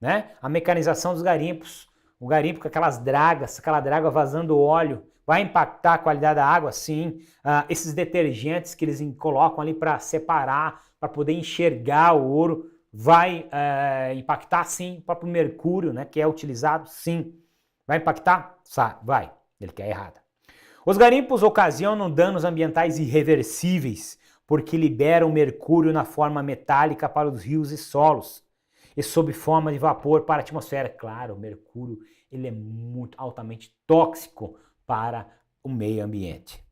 né? A mecanização dos garimpos, o garimpo com aquela draga vazando óleo, vai impactar a qualidade da água? Sim. Esses detergentes que eles colocam ali para separar, para poder enxergar o ouro, vai impactar? Sim. O próprio mercúrio, né, que é utilizado? Sim. Vai impactar? Vai. Ele quer errada. Os garimpos ocasionam danos ambientais irreversíveis, porque liberam mercúrio na forma metálica para os rios e solos. e sob forma de vapor para a atmosfera. Claro, o mercúrio ele é altamente tóxico para o meio ambiente.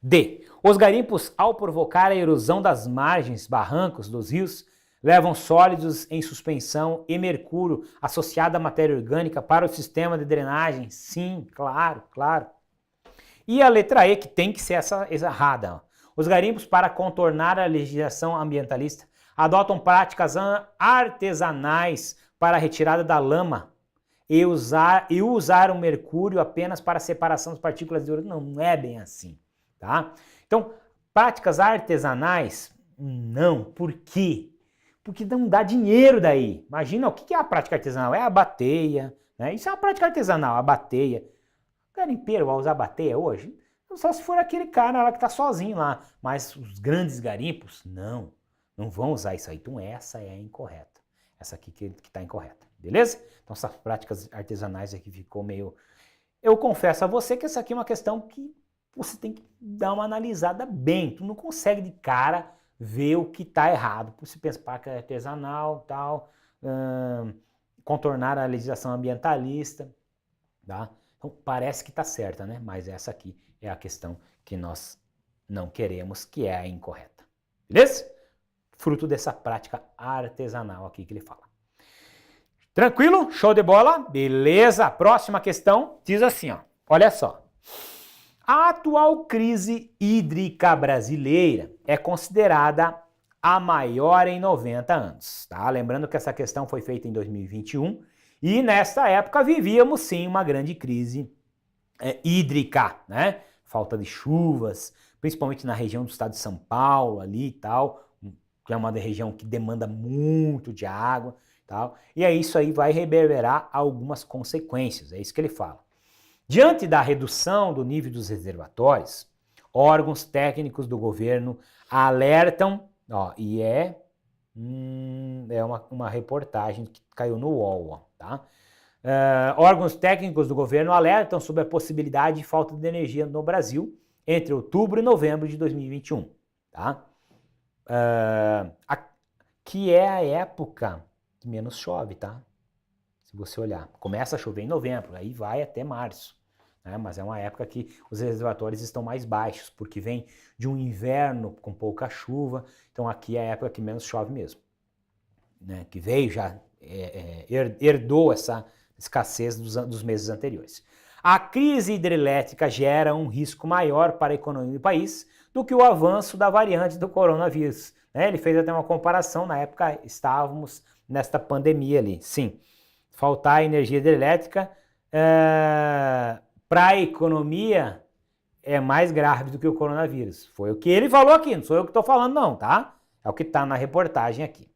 D. Os garimpos, ao provocar a erosão das margens, barrancos dos rios, levam sólidos em suspensão e mercúrio associado à matéria orgânica para o sistema de drenagem. Sim, claro, claro. E a letra E, que tem que ser essa errada. Os garimpos, para contornar a legislação ambientalista, adotam práticas artesanais para a retirada da lama e usar o mercúrio apenas para a separação das partículas de ouro. Não é bem assim, tá? Então, práticas artesanais, não. Por quê? Porque não dá dinheiro daí. Imagina, o que é a prática artesanal? É a bateia, né? Isso é uma prática artesanal, a bateia. O garimpeiro vai usar bateia hoje? Só se for aquele cara lá que está sozinho lá. Mas os grandes garimpos, não vão usar isso aí. Então essa é a incorreta. Essa aqui que está incorreta, beleza? Então essas práticas artesanais aqui ficou meio... Eu confesso a você que essa aqui é uma questão que você tem que dar uma analisada bem. Tu não consegue de cara ver o que está errado. Você pensa prática artesanal, tal, contornar a legislação ambientalista, tá? Então parece que está certa, né? Mas essa aqui é a questão que nós não queremos, que é a incorreta. Beleza? Fruto dessa prática artesanal aqui que ele fala. Tranquilo? Show de bola? Beleza? A próxima questão diz assim, ó. Olha só. A atual crise hídrica brasileira é considerada a maior em 90 anos. Tá? Lembrando que essa questão foi feita em 2021 e nesta época vivíamos sim uma grande crise hídrica, né? Falta de chuvas, principalmente na região do estado de São Paulo ali e tal, que é uma região que demanda muito de água e tal. E aí isso aí vai reverberar algumas consequências, é isso que ele fala. Diante da redução do nível dos reservatórios, órgãos técnicos do governo alertam, ó, e é uma reportagem que caiu no UOL, ó, tá? Órgãos técnicos do governo alertam sobre a possibilidade de falta de energia no Brasil entre outubro e novembro de 2021, tá? Que é a época que menos chove, tá? Se você olhar, começa a chover em novembro, aí vai até março, né? Mas é uma época que os reservatórios estão mais baixos, porque vem de um inverno com pouca chuva, então aqui é a época que menos chove mesmo, né? Que veio já, herdou essa escassez dos meses anteriores. A crise hidrelétrica gera um risco maior para a economia do país do que o avanço da variante do coronavírus, né? Ele fez até uma comparação, na época estávamos nesta pandemia ali. Sim, faltar energia hidrelétrica para a economia é mais grave do que o coronavírus. Foi o que ele falou aqui, não sou eu que estou falando não, tá? É o que está na reportagem aqui.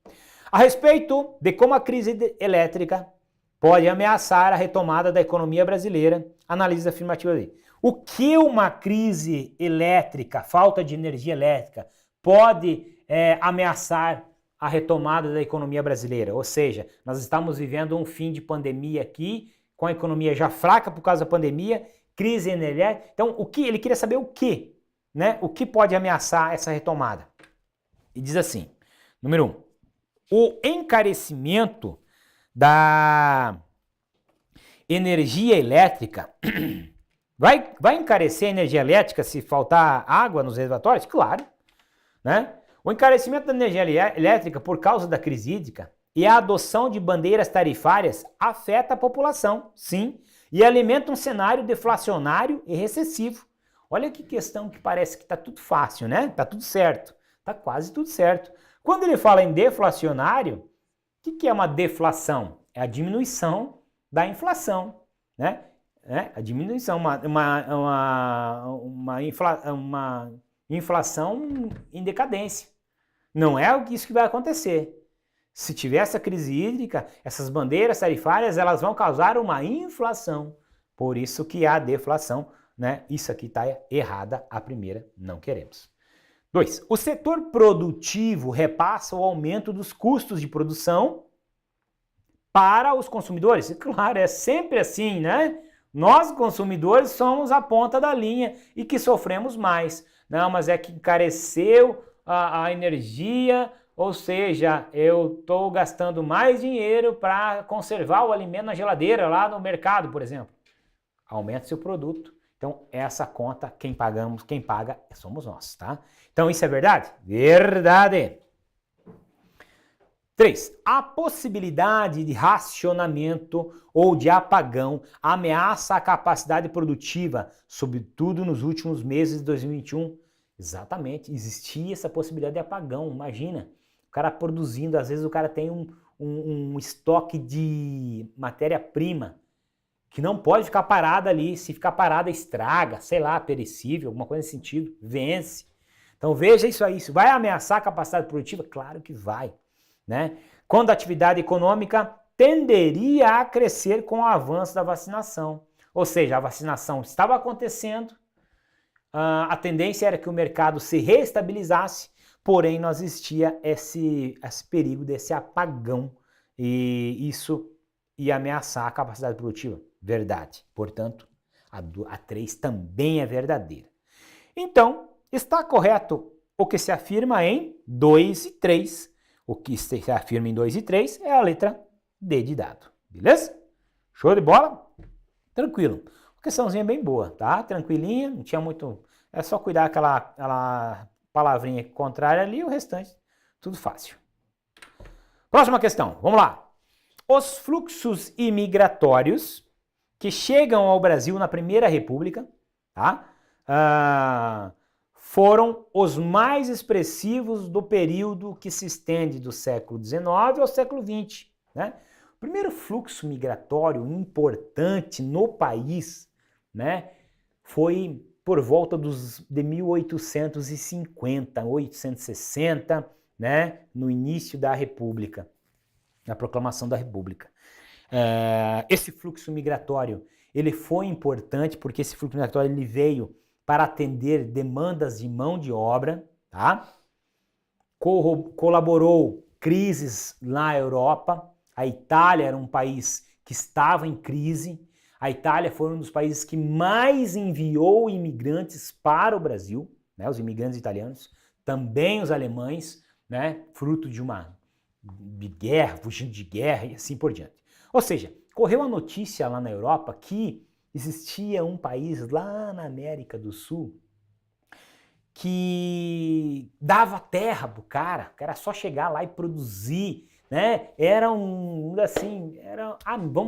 A respeito de como a crise elétrica pode ameaçar a retomada da economia brasileira, analise afirmativa ali. O que uma crise elétrica, falta de energia elétrica, pode ameaçar a retomada da economia brasileira? Ou seja, nós estamos vivendo um fim de pandemia aqui, com a economia já fraca por causa da pandemia, crise energética. Então, o que ele queria saber o que, né? O que pode ameaçar essa retomada? E diz assim, número 1, o encarecimento da energia elétrica vai encarecer a energia elétrica se faltar água nos reservatórios? Claro, né? O encarecimento da energia elétrica por causa da crise hídrica e a adoção de bandeiras tarifárias afeta a população, sim, e alimenta um cenário deflacionário e recessivo. Olha que questão que parece que está tudo fácil, né? Está tudo certo, está quase tudo certo. Quando ele fala em deflacionário, o que é uma deflação? É a diminuição da inflação, né? A diminuição, uma inflação em decadência. Não é isso que vai acontecer. Se tiver essa crise hídrica, essas bandeiras tarifárias, elas vão causar uma inflação. Por isso que há deflação, né? Isso aqui está errada, a primeira, não queremos. 2. O setor produtivo repassa o aumento dos custos de produção para os consumidores. Claro, é sempre assim, né? Nós, consumidores, somos a ponta da linha e que sofremos mais. Não, mas é que encareceu a energia, Ou seja, eu estou gastando mais dinheiro para conservar o alimento na geladeira lá no mercado, por exemplo. Aumenta seu produto. Então, essa conta, quem paga somos nós, tá? Então, isso é verdade? Verdade! 3. A possibilidade de racionamento ou de apagão ameaça a capacidade produtiva, sobretudo nos últimos meses de 2021. Exatamente, existia essa possibilidade de apagão, imagina. O cara produzindo, às vezes o cara tem um estoque de matéria-prima que não pode ficar parada ali. Se ficar parada, estraga, sei lá, perecível, alguma coisa nesse sentido, vence. Então veja isso aí, isso vai ameaçar a capacidade produtiva? Claro que vai. Né? Quando a atividade econômica tenderia a crescer com o avanço da vacinação. Ou seja, a vacinação estava acontecendo, a tendência era que o mercado se reestabilizasse, porém não existia esse perigo desse apagão e isso ia ameaçar a capacidade produtiva. Verdade. Portanto, a 3 também é verdadeira. Então, está correto o que se afirma em 2 e 3. O que se afirma em 2 e 3 é a letra D de dado. Beleza? Show de bola? Tranquilo. A questãozinha bem boa, tá? Tranquilinha, não tinha muito... É só cuidar aquela palavrinha contrária ali, o restante, tudo fácil. Próxima questão, vamos lá. Os fluxos imigratórios que chegam ao Brasil na Primeira República, tá? Foram os mais expressivos do período que se estende do século XIX ao século XX. Né? O primeiro fluxo migratório importante no país, né, foi por volta de 1850, 1860, né, no início da República, na proclamação da República. Esse fluxo migratório ele foi importante porque esse fluxo migratório ele veio para atender demandas de mão de obra, tá? Colaborou crises na Europa. A Itália era um país que estava em crise. A Itália foi um dos países que mais enviou imigrantes para o Brasil, né? Os imigrantes italianos, também os alemães, né? Fruto de uma guerra, fugindo de guerra e assim por diante. Ou seja, correu a notícia lá na Europa que existia um país lá na América do Sul que dava terra pro cara, que era só chegar lá e produzir, né? Era vamos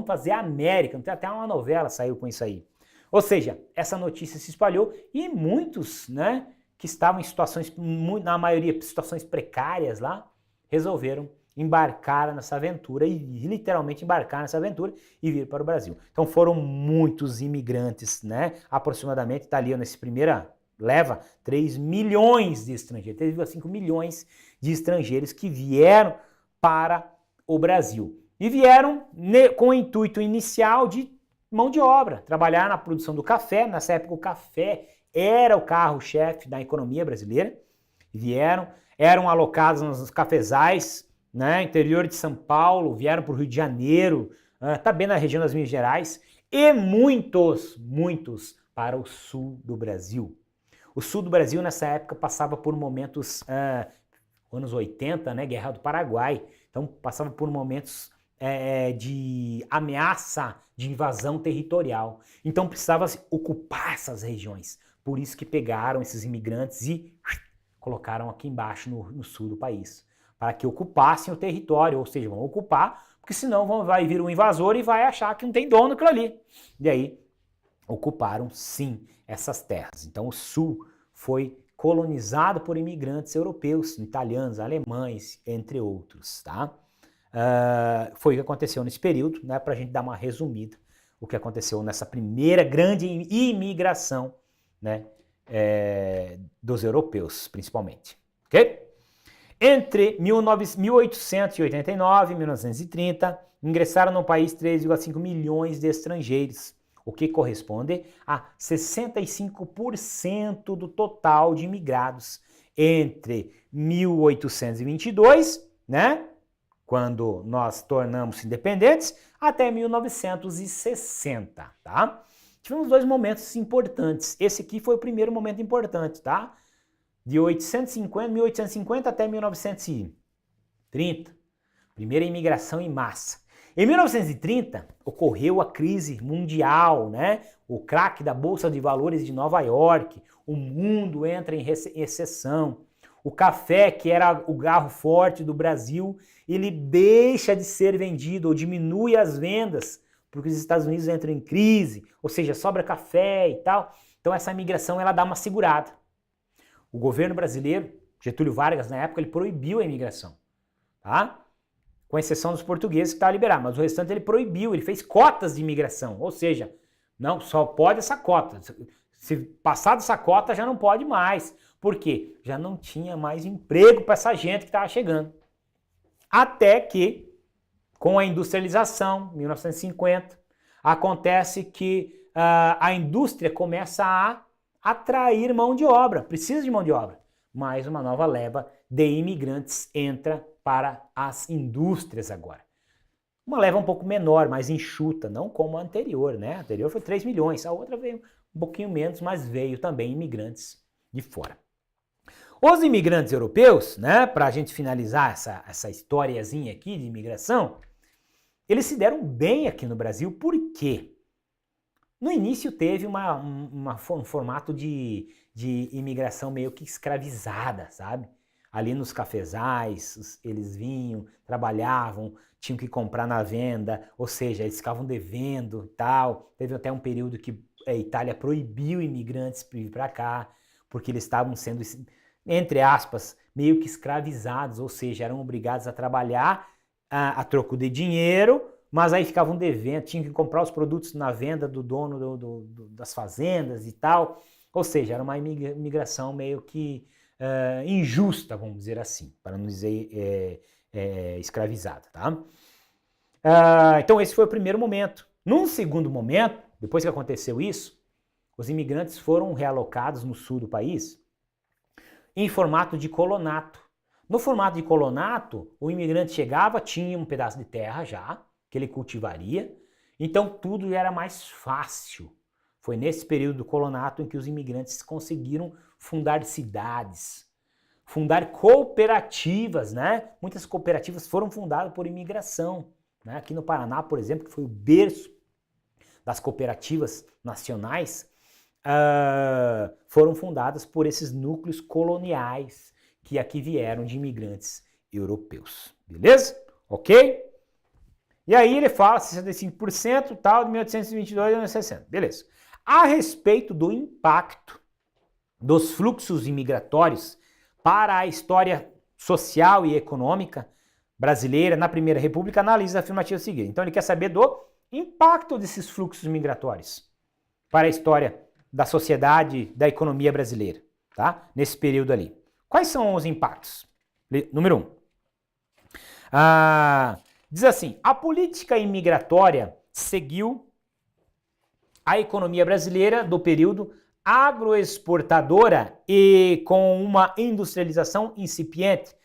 fazer a América, tem até uma novela saiu com isso aí. Ou seja, essa notícia se espalhou e muitos, né, que estavam em situações, na maioria situações precárias lá, resolveram embarcar nessa aventura e literalmente embarcar nessa aventura e vir para o Brasil. Então foram muitos imigrantes, né? Aproximadamente, está ali nessa primeira leva, 3 milhões de estrangeiros, 3,5 milhões de estrangeiros que vieram para o Brasil. E vieram com o intuito inicial de mão de obra, trabalhar na produção do café. Nessa época o café era o carro-chefe da economia brasileira. Eram alocados nos cafezais, né, interior de São Paulo, vieram para o Rio de Janeiro, também na região das Minas Gerais, e muitos para o sul do Brasil. O sul do Brasil, nessa época, passava por momentos, anos 80, né, Guerra do Paraguai, então passava por momentos de ameaça de invasão territorial. Então precisava ocupar essas regiões. Por isso que pegaram esses imigrantes e colocaram aqui embaixo no sul do país, para que ocupassem o território, ou seja, vão ocupar, porque senão vai vir um invasor e vai achar que não tem dono aquilo ali. E aí, ocuparam sim essas terras. Então o sul foi colonizado por imigrantes europeus, italianos, alemães, entre outros, tá? Foi o que aconteceu nesse período, né, para a gente dar uma resumida, o que aconteceu nessa primeira grande imigração, né, dos europeus, principalmente, ok? Entre 1889 e 1930, ingressaram no país 3,5 milhões de estrangeiros, o que corresponde a 65% do total de imigrados. Entre 1822, né, quando nós tornamos independentes, até 1960, tá? Tivemos 2 momentos importantes. Esse aqui foi o primeiro momento importante, tá? De 1850 até 1900 30. Primeira imigração em massa. Em 1930, ocorreu a crise mundial, né? O craque da Bolsa de Valores de Nova York, o mundo entra em recessão. O café, que era o garro forte do Brasil, ele deixa de ser vendido ou diminui as vendas, porque os Estados Unidos entram em crise, ou seja, sobra café e tal. Então essa imigração ela dá uma segurada. O governo brasileiro, Getúlio Vargas, na época, ele proibiu a imigração, tá? Com exceção dos portugueses que estavam liberados, mas o restante ele proibiu, ele fez cotas de imigração, ou seja, não só pode essa cota, se passar dessa cota já não pode mais, por quê? Já não tinha mais emprego para essa gente que estava chegando. Até que, com a industrialização, 1950, acontece que a indústria começa a atrair mão de obra, precisa de mão de obra, mas uma nova leva de imigrantes entra para as indústrias agora. Uma leva um pouco menor, mais enxuta, não como a anterior, né? A anterior foi 3 milhões, a outra veio um pouquinho menos, mas veio também imigrantes de fora. Os imigrantes europeus, né, para a gente finalizar essa historiazinha aqui de imigração, eles se deram bem aqui no Brasil, por quê? No início teve um formato de imigração meio que escravizada, sabe? Ali nos cafezais, eles vinham, trabalhavam, tinham que comprar na venda, ou seja, eles ficavam devendo e tal. Teve até um período que a Itália proibiu imigrantes de vir para cá, porque eles estavam sendo, entre aspas, meio que escravizados, ou seja, eram obrigados a trabalhar a troco de dinheiro, mas aí ficavam devendo, tinham que comprar os produtos na venda do dono das fazendas e tal. Ou seja, era uma imigração meio que injusta, vamos dizer assim, para não dizer escravizada, tá? Então esse foi o primeiro momento. Num segundo momento, depois que aconteceu isso, os imigrantes foram realocados no sul do país em formato de colonato. No formato de colonato, o imigrante chegava, tinha um pedaço de terra já, que ele cultivaria, então tudo era mais fácil. Foi nesse período do colonato em que os imigrantes conseguiram fundar cidades, fundar cooperativas, né? Muitas cooperativas foram fundadas por imigração, né? Aqui no Paraná, por exemplo, que foi o berço das cooperativas nacionais, foram fundadas por esses núcleos coloniais que aqui vieram de imigrantes europeus. Beleza? Ok? E aí ele fala 65% tal, de 1822 a 1960. Beleza. A respeito do impacto dos fluxos imigratórios para a história social e econômica brasileira na Primeira República, analisa a afirmativa seguinte. Então ele quer saber do impacto desses fluxos migratórios para a história da sociedade, da economia brasileira, tá? Nesse período ali. Quais são os impactos? Número 1. Diz assim, a política imigratória seguiu a economia brasileira do período agroexportadora e com uma industrialização incipiente.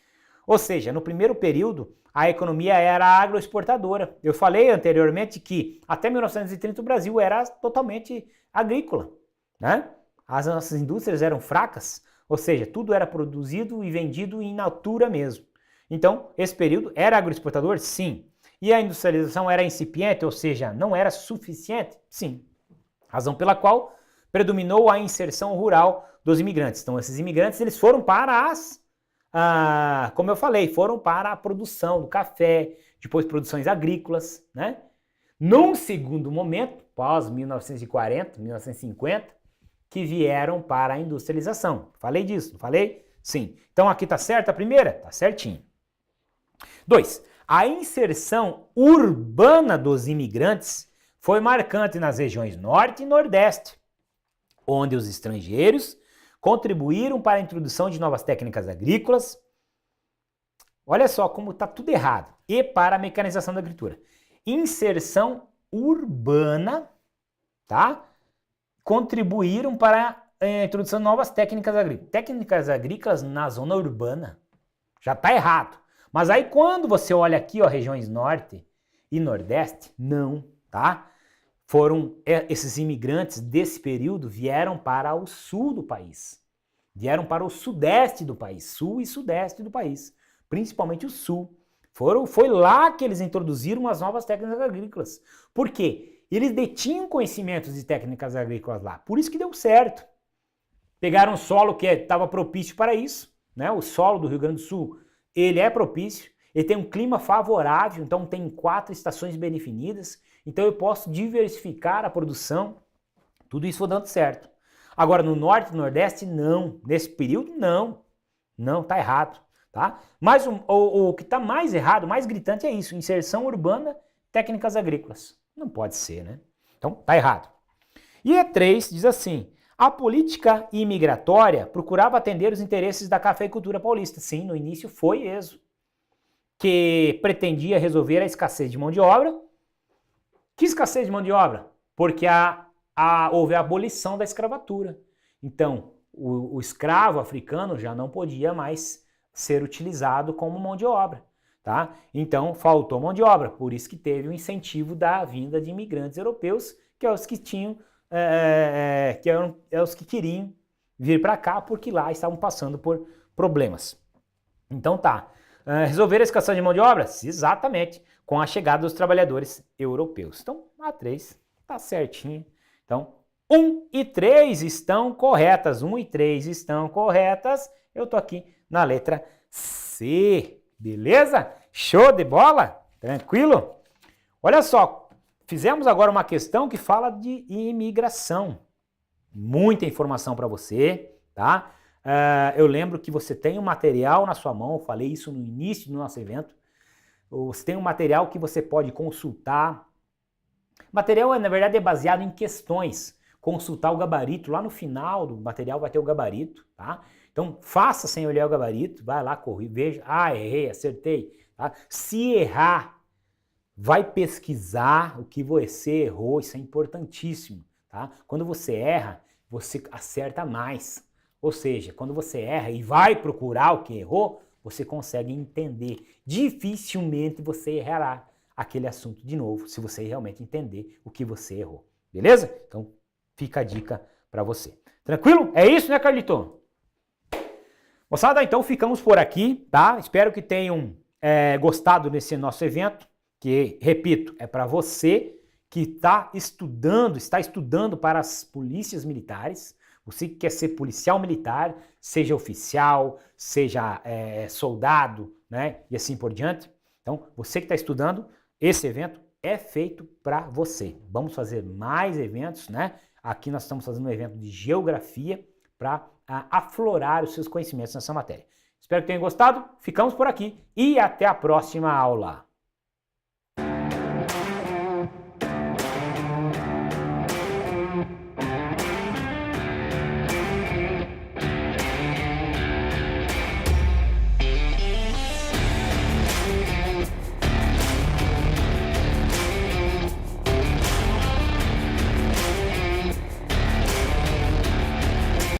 Ou seja, no primeiro período, a economia era agroexportadora. Eu falei anteriormente que até 1930 o Brasil era totalmente agrícola, né? As nossas indústrias eram fracas, ou seja, tudo era produzido e vendido in natura mesmo. Então, esse período era agroexportador? Sim. E a industrialização era incipiente, ou seja, não era suficiente? Sim. Razão pela qual predominou a inserção rural dos imigrantes. Então, esses imigrantes eles foram para como eu falei, foram para a produção do café, depois produções agrícolas, né? Num segundo momento, pós 1940, 1950, que vieram para a industrialização. Falei disso, não falei? Sim. Então aqui tá certo a primeira? Tá certinho. 2. A inserção urbana dos imigrantes foi marcante nas regiões Norte e Nordeste, onde os estrangeiros contribuíram para a introdução de novas técnicas agrícolas. Olha só como está tudo errado. E para a mecanização da agricultura. Inserção urbana, tá? Contribuíram para a introdução de novas técnicas agrícolas. Técnicas agrícolas na zona urbana. Já está errado. Mas aí quando você olha aqui, ó, regiões Norte e Nordeste, não, tá? Esses imigrantes desse período vieram para o sul do país. Vieram para o sudeste do país, sul e sudeste do país. principalmente o sul. Foi lá que eles introduziram as novas técnicas agrícolas. Por quê? Eles detinham conhecimentos de técnicas agrícolas lá. Por isso que deu certo. Pegaram um solo que estava propício para isso, né? O solo do Rio Grande do Sul, ele é propício, ele tem um clima favorável, então tem 4 estações bem definidas, então eu posso diversificar a produção, tudo isso foi dando certo. Agora no norte e no nordeste, não. Nesse período, não. Não, tá errado. Tá? Mas o que está mais errado, mais gritante é isso, inserção urbana, técnicas agrícolas. Não pode ser, né? Então, tá errado. E E3 diz assim, a política imigratória procurava atender os interesses da cafeicultura paulista. Sim, no início foi isso, que pretendia resolver a escassez de mão de obra. Que escassez de mão de obra? Porque houve a abolição da escravatura. Então, o escravo africano já não podia mais ser utilizado como mão de obra, tá? Então faltou mão de obra, por isso que teve o incentivo da vinda de imigrantes europeus, que é os que tinham, eram os que queriam vir para cá, porque lá estavam passando por problemas. Então tá, resolver a escassez de mão de obra? Exatamente, com a chegada dos trabalhadores europeus. Então a 3 tá certinho. Então 1 e 3 estão corretas, 1 e 3 estão corretas. Eu tô aqui na letra C, beleza? Show de bola? Tranquilo? Olha só, fizemos agora uma questão que fala de imigração. Muita informação para você, tá? Eu lembro que você tem um material na sua mão, eu falei isso no início do nosso evento. Você tem um material que você pode consultar. O material, na verdade, é baseado em questões. Consultar o gabarito, lá no final do material vai ter o gabarito, tá? Então, faça sem olhar o gabarito, vai lá, corre, veja, errei, acertei. Tá? Se errar, vai pesquisar o que você errou, isso é importantíssimo. Tá? Quando você erra, você acerta mais. Ou seja, quando você erra e vai procurar o que errou, você consegue entender. Dificilmente você errará aquele assunto de novo, se você realmente entender o que você errou. Beleza? Então, fica a dica para você. Tranquilo? É isso, né, Carlito? Moçada, então ficamos por aqui, tá? Espero que tenham gostado desse nosso evento, que, repito, é para você que está estudando para as polícias militares, você que quer ser policial militar, seja oficial, seja soldado, né? E assim por diante. Então, você que está estudando, esse evento é feito para você. Vamos fazer mais eventos, né? Aqui nós estamos fazendo um evento de geografia para aflorar os seus conhecimentos nessa matéria. Espero que tenham gostado, ficamos por aqui e até a próxima aula.